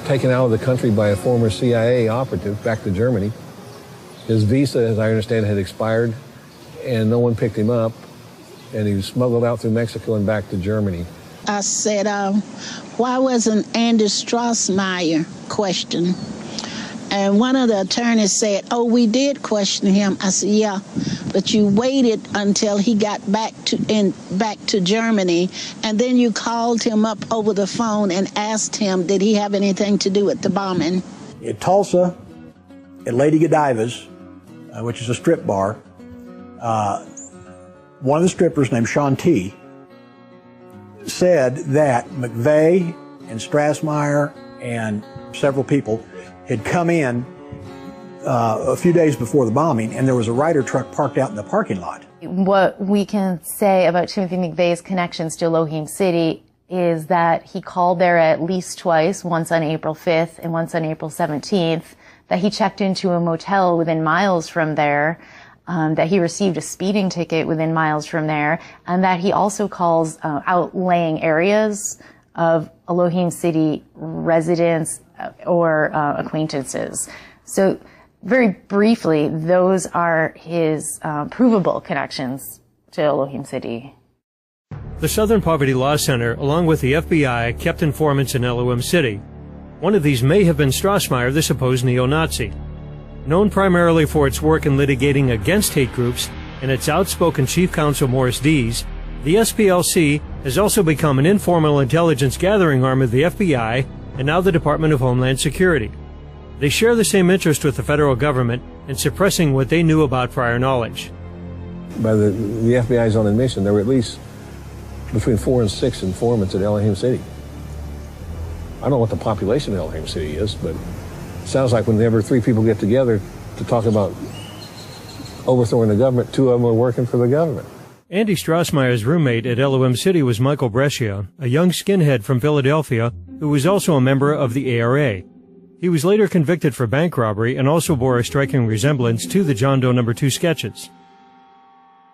taken out of the country by a former CIA operative back to Germany. His visa, as I understand it, had expired, and no one picked him up, and he was smuggled out through Mexico and back to Germany. I said, why wasn't Andy Strassmeyer questioned? And one of the attorneys said, oh, we did question him. I said, yeah, but you waited until he got back to Germany, and then you called him up over the phone and asked him, did he have anything to do with the bombing? In Tulsa, at Lady Godiva's, which is a strip bar, one of the strippers named Shanti said that McVeigh and Strassmeyer and several people had come in a few days before the bombing, and there was a Ryder truck parked out in the parking lot. What we can say about Timothy McVeigh's connections to Elohim City is that he called there at least twice, once on April 5th and once on April 17th, that he checked into a motel within miles from there, that he received a speeding ticket within miles from there, and that he also calls outlying areas of Elohim City residents or acquaintances. So very briefly, those are his provable connections to Elohim City. The Southern Poverty Law Center, along with the FBI, kept informants in Elohim City. One of these may have been Strassmeyer, the supposed neo-Nazi. Known primarily for its work in litigating against hate groups and its outspoken chief counsel Morris Dees, the SPLC has also become an informal intelligence gathering arm of the FBI and now the Department of Homeland Security. They share the same interest with the federal government in suppressing what they knew about prior knowledge. By the FBI's own admission, there were at least between 4 and 6 informants at Elohim City. I don't know what the population of Elohim City is, but it sounds like whenever 3 people get together to talk about overthrowing the government, 2 of them are working for the government. Andy Strassmeyer's roommate at Elohim City was Michael Brescia, a young skinhead from Philadelphia who was also a member of the ARA. He was later convicted for bank robbery and also bore a striking resemblance to the John Doe No. 2 sketches.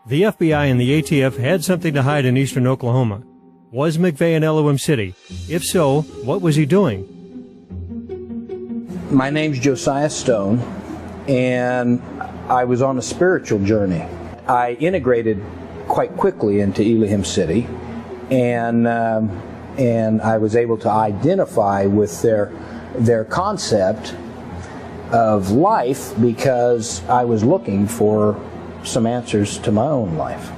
The FBI and the ATF had something to hide in eastern Oklahoma. Was McVeigh in Elohim City? If so, what was he doing? My name's Josiah Stone, and I was on a spiritual journey. I integrated quite quickly into Elohim City, and I was able to identify with their concept of life because I was looking for some answers to my own life.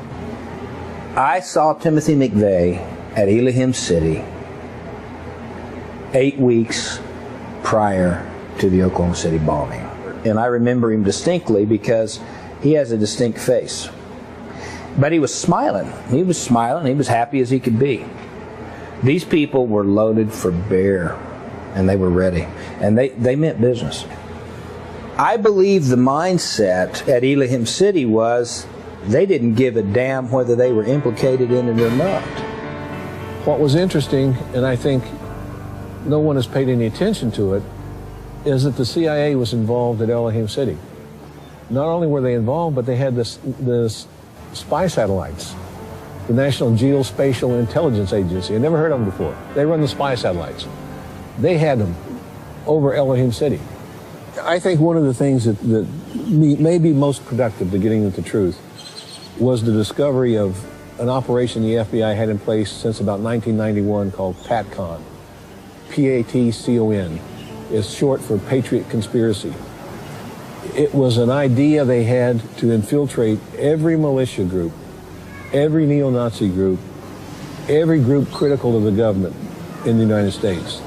I saw Timothy McVeigh at Elohim City 8 weeks prior to the Oklahoma City bombing. And I remember him distinctly because he has a distinct face. But he was smiling. He was smiling. He was happy as he could be. These people were loaded for bear, and they were ready. And they meant business. I believe the mindset at Elohim City was they didn't give a damn whether they were implicated in it or not. What was interesting, and I think no one has paid any attention to it, is that the CIA was involved at Elohim City. Not only were they involved, but they had this spy satellites. The National Geospatial Intelligence Agency. I never heard of them before. They run the spy satellites. They had them over Elohim City. I think one of the things that may be most productive to getting at the truth was the discovery of an operation the FBI had in place since about 1991 called PATCON. P-A-T-C-O-N. It's short for Patriot Conspiracy. It was an idea they had to infiltrate every militia group, every neo-Nazi group, every group critical to the government in the United States.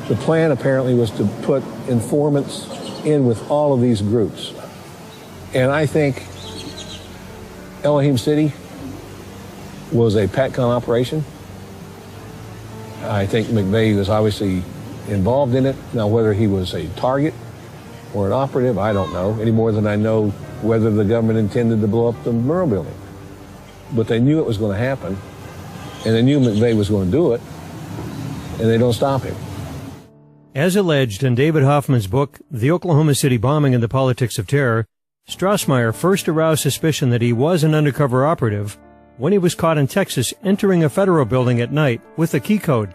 The plan apparently was to put informants in with all of these groups. And I think Elohim City was a PATCON operation. I think McVeigh was obviously involved in it. Now, whether he was a target or an operative, I don't know, any more than I know whether the government intended to blow up the Murrah building. But they knew it was going to happen, and they knew McVeigh was going to do it, and they don't stop him. As alleged in David Hoffman's book, The Oklahoma City Bombing and the Politics of Terror, Strassmeyer first aroused suspicion that he was an undercover operative when he was caught in Texas entering a federal building at night with a key code.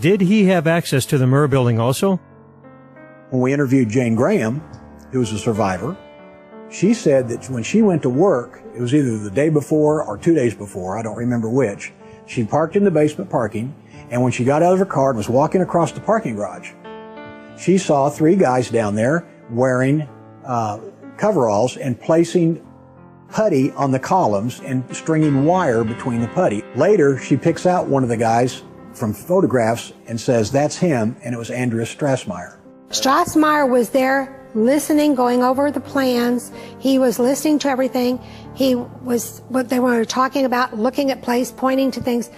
Did he have access to the Murrah building also? When we interviewed Jane Graham, who was a survivor, she said that when she went to work, it was either the day before or 2 days before, I don't remember which, she parked in the basement parking, and when she got out of her car and was walking across the parking garage, she saw 3 guys down there wearing coveralls and placing putty on the columns and stringing wire between the putty. Later, she picks out one of the guys from photographs and says, that's him, and it was Andreas Strassmeyer. Strassmeyer was there listening, going over the plans. He was listening to everything. He was, what they were talking about, looking at place, pointing to things.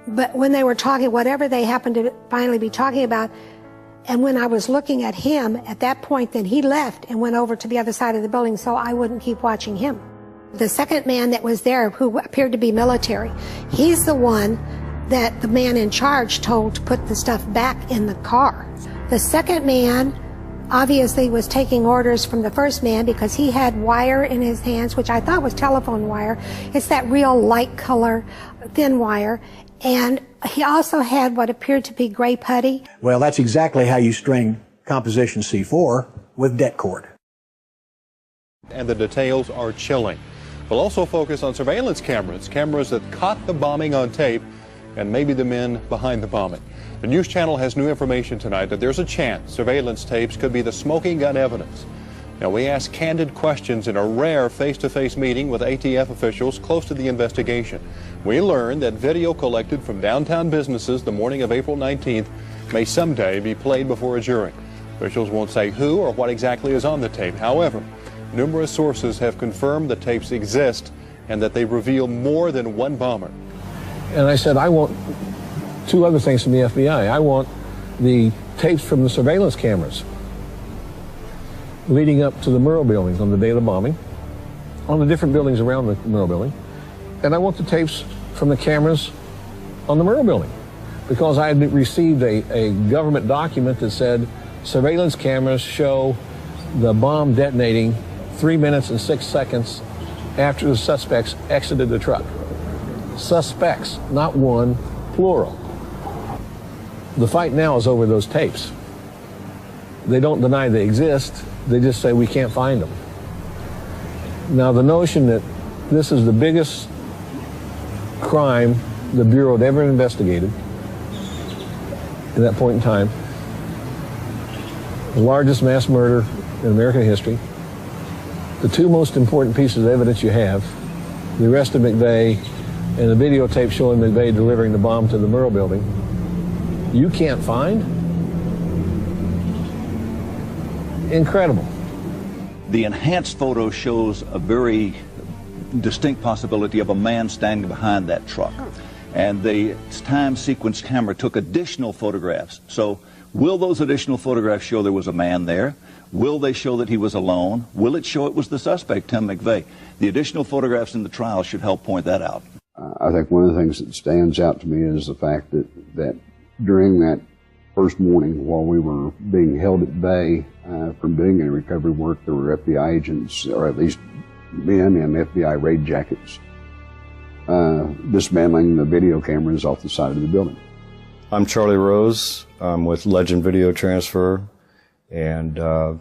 But when they were talking, whatever they happened to finally be talking about, and when I was looking at him, at that point, then he left and went over to the other side of the building so I wouldn't keep watching him. The second man that was there, who appeared to be military, he's the one that the man in charge told to put the stuff back in the car. The second man obviously was taking orders from the first man because he had wire in his hands, which I thought was telephone wire. It's that real light color, thin wire. And he also had what appeared to be gray putty. Well, that's exactly how you string composition C4 with det cord. And the details are chilling. We'll also focus on surveillance cameras that caught the bombing on tape and maybe the men behind the bombing. The News Channel has new information tonight that there's a chance surveillance tapes could be the smoking gun evidence. Now, we asked candid questions in a rare face-to-face meeting with ATF officials close to the investigation. We learned that video collected from downtown businesses the morning of April 19th may someday be played before a jury. Officials won't say who or what exactly is on the tape. However, numerous sources have confirmed the tapes exist and that they reveal more than one bomber. And I said, I want 2 other things from the FBI. I want the tapes from the surveillance cameras leading up to the Murrah buildings on the day of the bombing, on the different buildings around the Murrah building. And I want the tapes from the cameras on the Murrah building, because I had received a government document that said surveillance cameras show the bomb detonating 3 minutes and 6 seconds after the suspects exited the truck. Suspects, not one, plural. The fight now is over those tapes. They don't deny they exist, they just say we can't find them. Now, the notion that this is the biggest crime the Bureau had ever investigated at that point in time, the largest mass murder in American history, the 2 most important pieces of evidence you have, the arrest of McVeigh and the videotape showing McVeigh delivering the bomb to the Murrah building, you can't find? Incredible. The enhanced photo shows a very distinct possibility of a man standing behind that truck. And the time sequence camera took additional photographs. So will those additional photographs show there was a man there? Will they show that he was alone? Will it show it was the suspect, Tim McVeigh? The additional photographs in the trial should help point that out. I think one of the things that stands out to me is the fact that during that first morning while we were being held at bay from doing any recovery work, there were FBI agents, or at least men in FBI raid jackets, dismantling the video cameras off the side of the building. I'm Charlie Rose. I'm with Legend Video Transfer, and the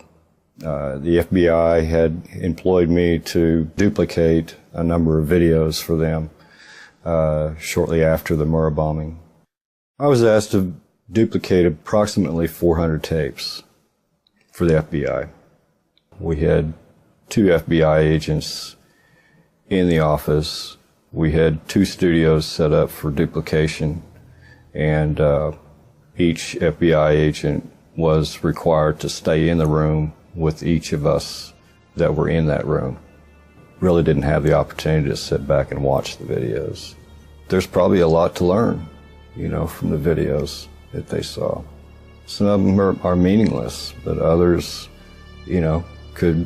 FBI had employed me to duplicate a number of videos for them shortly after the Murrah bombing. I was asked to duplicate approximately 400 tapes for the FBI. We had 2 FBI agents in the office. We had 2 studios set up for duplication, and each FBI agent was required to stay in the room with each of us that were in that room. Really didn't have the opportunity to sit back and watch the videos. There's probably a lot to learn, from the videos that they saw. Some of them are meaningless, but others, could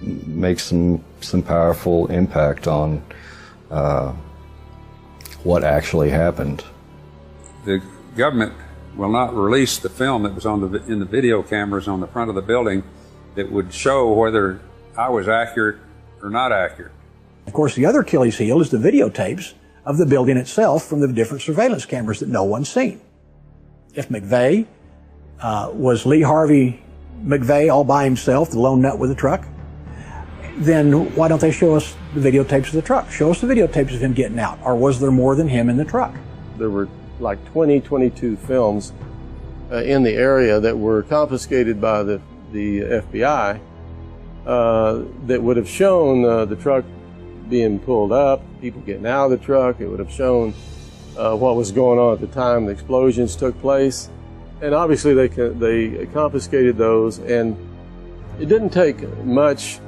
make some powerful impact on what actually happened. The government will not release the film that was in the video cameras on the front of the building that would show whether I was accurate or not accurate. Of course, the other Achilles heel is the videotapes of the building itself from the different surveillance cameras that no one's seen. If McVeigh was Lee Harvey McVeigh all by himself, the lone nut with the truck, then why don't they show us the videotapes of the truck? Show us the videotapes of him getting out. Or was there more than him in the truck? There were like 22 films in the area that were confiscated by the FBI that would have shown the truck being pulled up, people getting out of the truck. It would have shown what was going on at the time the explosions took place. And obviously they confiscated those, and it didn't take much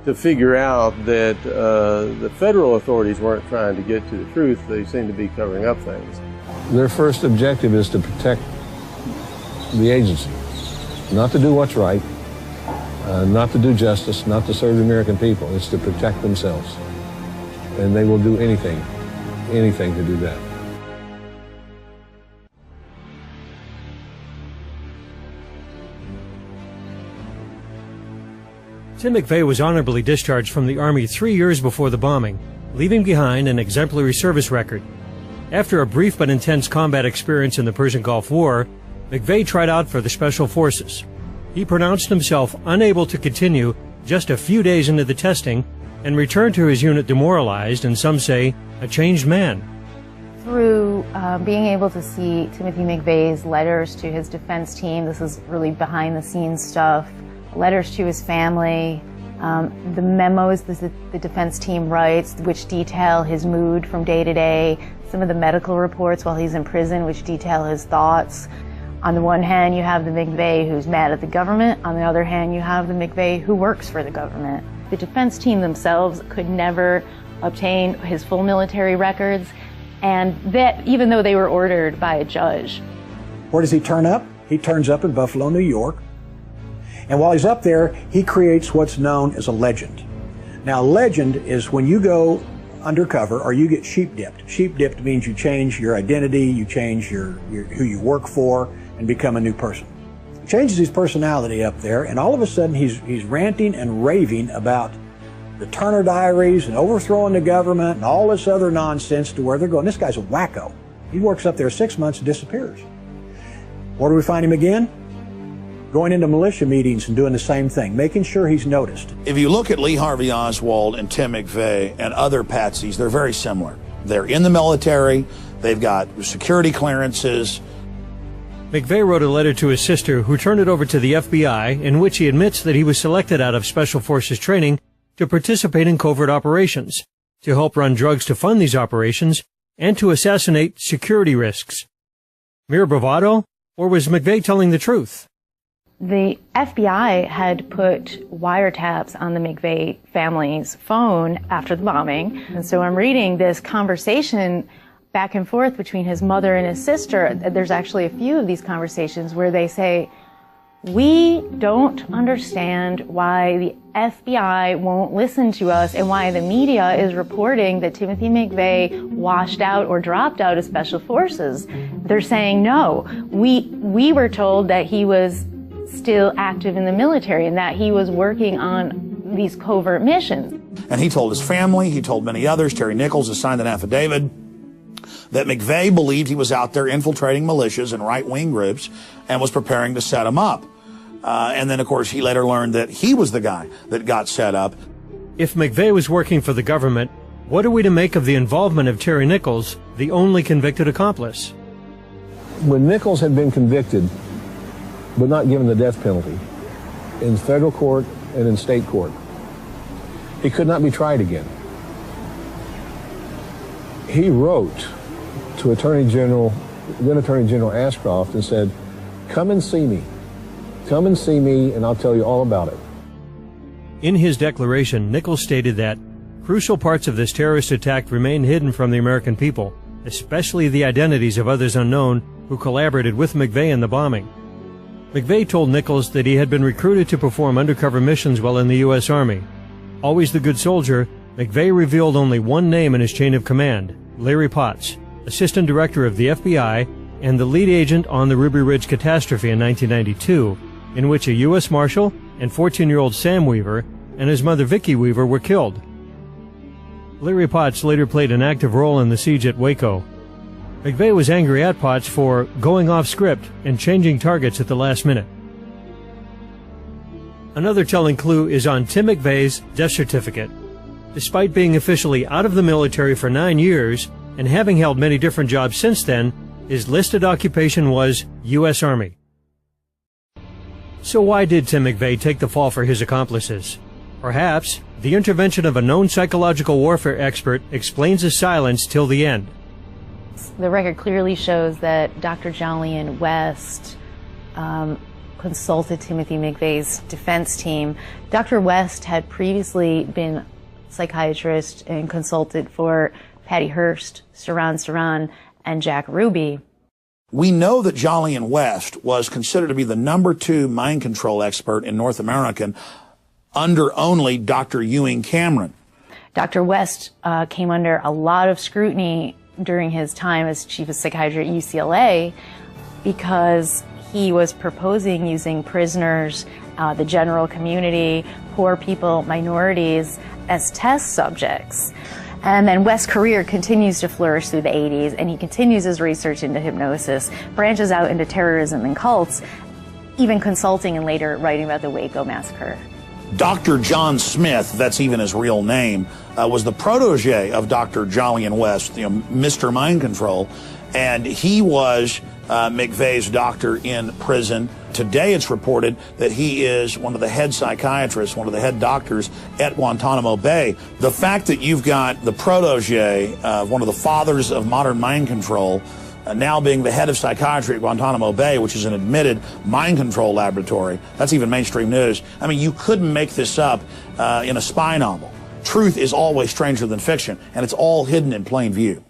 to figure out that the federal authorities weren't trying to get to the truth. They seemed to be covering up things. Their first objective is to protect the agency, not to do what's right, not to do justice, not to serve the American people. It's to protect themselves. And they will do anything to do that. Tim McVeigh was honorably discharged from the Army 3 years before the bombing, leaving behind an exemplary service record. After a brief but intense combat experience in the Persian Gulf War, McVeigh tried out for the Special Forces. He pronounced himself unable to continue just a few days into the testing and returned to his unit demoralized and, some say, a changed man. Through being able to see Timothy McVeigh's letters to his defense team, this is really behind-the-scenes stuff, letters to his family, the memos that the defense team writes, which detail his mood from day to day, some of the medical reports while he's in prison, which detail his thoughts. On the one hand, you have the McVeigh who's mad at the government. On the other hand, you have the McVeigh who works for the government. The defense team themselves could never obtain his full military records, and that even though they were ordered by a judge. Where does he turn up? He turns up in Buffalo, New York. And while he's up there, he creates what's known as a legend. Now, legend is when you go undercover or you get sheep-dipped. Sheep-dipped means you change your identity, you change who you work for, and become a new person. He changes his personality up there, and all of a sudden he's ranting and raving about the Turner Diaries and overthrowing the government and all this other nonsense to where they're going. This guy's a wacko. He works up there 6 months and disappears. Where do we find him again? Going into militia meetings and doing the same thing, making sure he's noticed. If you look at Lee Harvey Oswald and Tim McVeigh and other patsies, they're very similar. They're in the military, they've got security clearances. McVeigh wrote a letter to his sister, who turned it over to the FBI, in which he admits that he was selected out of Special Forces training to participate in covert operations, to help run drugs to fund these operations, and to assassinate security risks. Mere bravado? Or was McVeigh telling the truth? The FBI had put wiretaps on the McVeigh family's phone after the bombing. And so I'm reading this conversation back and forth between his mother and his sister. There's actually a few of these conversations where they say, "We don't understand why the FBI won't listen to us and why the media is reporting that Timothy McVeigh washed out or dropped out of Special Forces." They're saying, no, we were told that he was still active in the military and that he was working on these covert missions. And he told his family, he told many others, Terry Nichols has signed an affidavit, that McVeigh believed he was out there infiltrating militias and right-wing groups and was preparing to set them up. And then, of course, he later learned that he was the guy that got set up. If McVeigh was working for the government, what are we to make of the involvement of Terry Nichols, the only convicted accomplice? When Nichols had been convicted, but not given the death penalty, in federal court and in state court, he could not be tried again. He wrote to then Attorney General Ashcroft and said, "Come and see me. Come and see me and I'll tell you all about it." In his declaration, Nichols stated that crucial parts of this terrorist attack remain hidden from the American people, especially the identities of others unknown who collaborated with McVeigh in the bombing. McVeigh told Nichols that he had been recruited to perform undercover missions while in the U.S. Army. Always the good soldier, McVeigh revealed only one name in his chain of command, Larry Potts, Assistant Director of the FBI and the lead agent on the Ruby Ridge catastrophe in 1992, in which a U.S. Marshal and 14-year-old Sam Weaver and his mother Vicki Weaver were killed. Larry Potts later played an active role in the siege at Waco. McVeigh was angry at Potts for going off script and changing targets at the last minute. Another telling clue is on Tim McVeigh's death certificate. Despite being officially out of the military for 9 years and having held many different jobs since then, his listed occupation was U.S. Army. So why did Tim McVeigh take the fall for his accomplices? Perhaps the intervention of a known psychological warfare expert explains his silence till the end. The record clearly shows that Dr. Jolyon West consulted Timothy McVeigh's defense team. Dr. West had previously been a psychiatrist and consulted for Patty Hearst, Saran, and Jack Ruby. We know that Jolyon West was considered to be the #2 mind control expert in North America under only Dr. Ewing Cameron. Dr. West came under a lot of scrutiny during his time as chief of psychiatry at UCLA because he was proposing using prisoners, the general community, poor people, minorities as test subjects. And then West's career continues to flourish through the 80s, and he continues his research into hypnosis, branches out into terrorism and cults, even consulting and later writing about the Waco massacre. Dr. John Smith, that's even his real name, was the protege of Dr. Jolyon West, Mr. Mind Control, and he was McVeigh's doctor in prison. Today it's reported that he is one of the head psychiatrists, one of the head doctors at Guantanamo Bay. The fact that you've got the protege of one of the fathers of modern mind control now being the head of psychiatry at Guantanamo Bay, which is an admitted mind control laboratory, that's even mainstream news. I mean, you couldn't make this up in a spy novel. Truth is always stranger than fiction, and it's all hidden in plain view.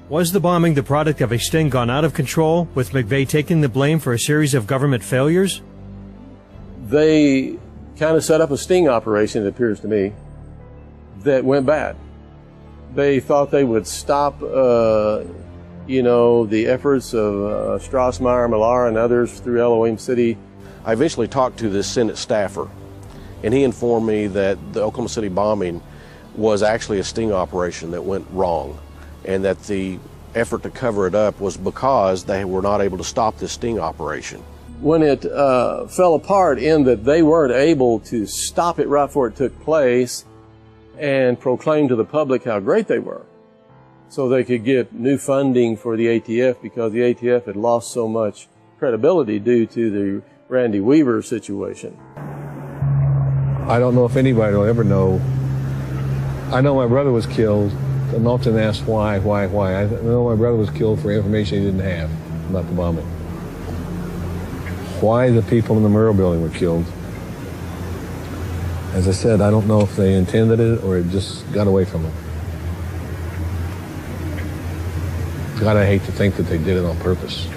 Was the bombing the product of a sting gone out of control, with McVeigh taking the blame for a series of government failures? They kind of set up a sting operation, it appears to me, that went bad. They thought they would stop, the efforts of Strassmeyer, Millar, and others through Elohim City. I eventually talked to this Senate staffer, and he informed me that the Oklahoma City bombing was actually a sting operation that went wrong, and that the effort to cover it up was because they were not able to stop this sting operation. When it fell apart in that they weren't able to stop it right before it took place and proclaim to the public how great they were, so they could get new funding for the ATF, because the ATF had lost so much credibility due to the Randy Weaver situation. I don't know if anybody will ever know I know my brother was killed. I'm often asked why. I know my brother was killed for information he didn't have about the bombing. Why the people in the Murrah building were killed, as I said, I don't know if they intended it or it just got away from them. God, I hate to think that they did it on purpose.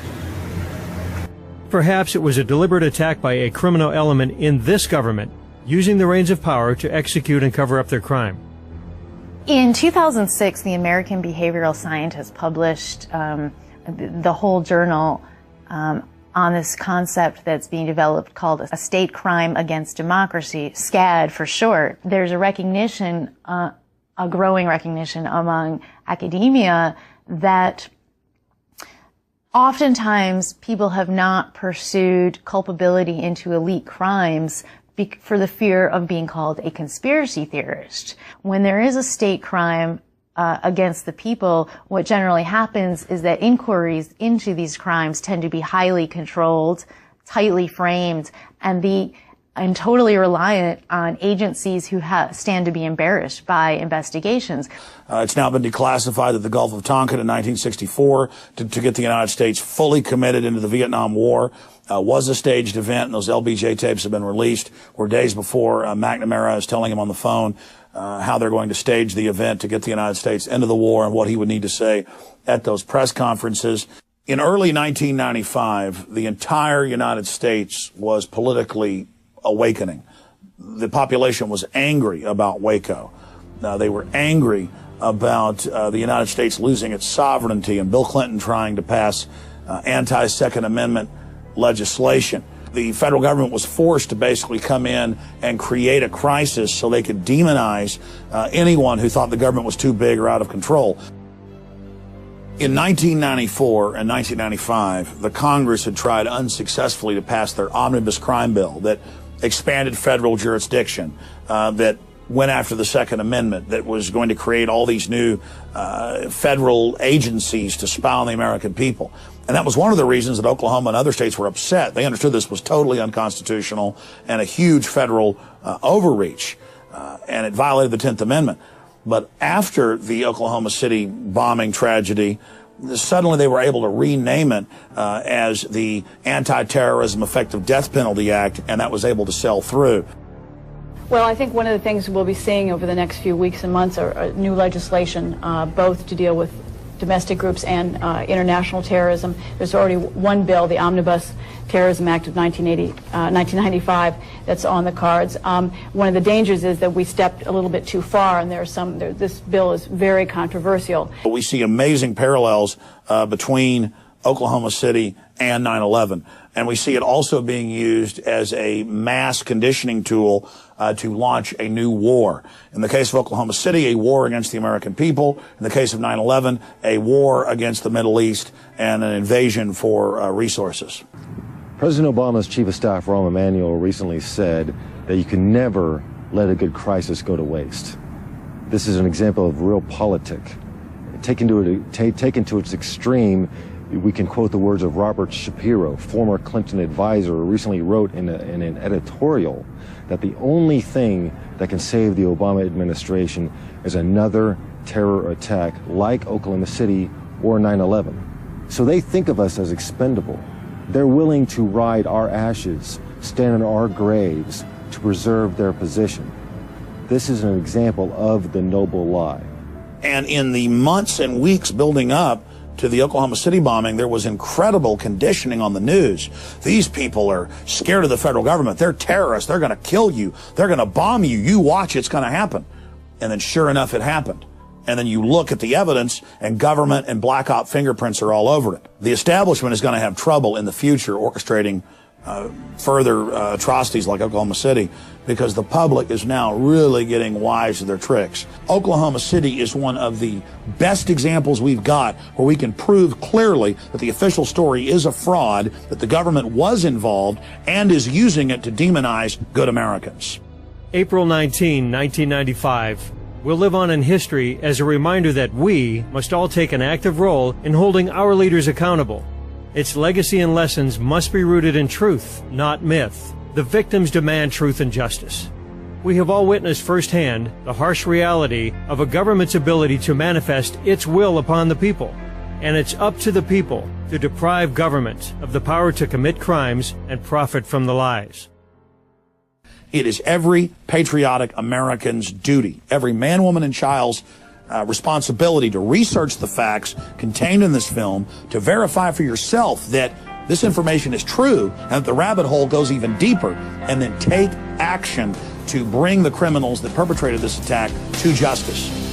Perhaps it was a deliberate attack by a criminal element in this government, using the reins of power to execute and cover up their crime. In 2006, the American behavioral scientist published the whole journal on this concept that's being developed called a state crime against democracy, SCAD for short. There's a recognition, a growing recognition among academia that oftentimes people have not pursued culpability into elite crimes for the fear of being called a conspiracy theorist. When there is a state crime against the people, what generally happens is that inquiries into these crimes tend to be highly controlled, tightly framed, and totally reliant on agencies who stand to be embarrassed by investigations. It's now been declassified that the Gulf of Tonkin in 1964 to get the United States fully committed into the Vietnam War was a staged event, and those LBJ tapes have been released, where days before McNamara is telling him on the phone how they're going to stage the event to get the United States into the war and what he would need to say at those press conferences. In early 1995, the entire United States was politically awakening. The population was angry about Waco. They were angry about the United States losing its sovereignty and Bill Clinton trying to pass anti-Second Amendment legislation. The federal government was forced to basically come in and create a crisis so they could demonize anyone who thought the government was too big or out of control. In 1994 and 1995, the Congress had tried unsuccessfully to pass their omnibus crime bill that expanded federal jurisdiction, that went after the Second Amendment, that was going to create all these new federal agencies to spy on the American people. And that was one of the reasons that Oklahoma and other states were upset. They understood this was totally unconstitutional and a huge federal overreach, and it violated the 10th Amendment. But after the Oklahoma City bombing tragedy, suddenly they were able to rename it as the Anti-Terrorism Effective Death Penalty Act, and that was able to sell through. Well, I think one of the things we'll be seeing over the next few weeks and months are new legislation, both to deal with domestic groups and international terrorism. There's already one bill, the Omnibus Terrorism Act of 1995, that's on the cards. One of the dangers is that we stepped a little bit too far, and this bill is very controversial. We see amazing parallels between Oklahoma City and 9/11. And we see it also being used as a mass conditioning tool to launch a new war. In the case of Oklahoma City, a war against the American people. In the case of 9/11, a war against the Middle East and an invasion for resources. President Obama's Chief of Staff, Rahm Emanuel, recently said that you can never let a good crisis go to waste. This is an example of real politic. Taken to its extreme, we can quote the words of Robert Shapiro, former Clinton advisor, who recently wrote in an editorial that the only thing that can save the Obama administration is another terror attack like Oklahoma City or 9/11. So they think of us as expendable. They're willing to ride our ashes, stand in our graves to preserve their position. This is an example of the noble lie. And in the months and weeks building up to the Oklahoma City bombing, there was incredible conditioning on the news. These people are scared of the federal government. They're terrorists. They're going to kill you. They're going to bomb you. You watch, it's going to happen. And then sure enough, it happened. And then you look at the evidence, and government and black op fingerprints are all over it. The establishment is going to have trouble in the future orchestrating further atrocities like Oklahoma City, because the public is now really getting wise to their tricks. Oklahoma City is one of the best examples we've got where we can prove clearly that the official story is a fraud, that the government was involved and is using it to demonize good Americans. April 19, 1995 will live on in history as a reminder that we must all take an active role in holding our leaders accountable. Its legacy and lessons must be rooted in truth, not myth. The victims demand truth and justice. We have all witnessed firsthand the harsh reality of a government's ability to manifest its will upon the people, and it's up to the people to deprive government of the power to commit crimes and profit from the lies. It is every patriotic American's duty, every man, woman, and child's responsibility to research the facts contained in this film, to verify for yourself that this information is true and that the rabbit hole goes even deeper, and then take action to bring the criminals that perpetrated this attack to justice.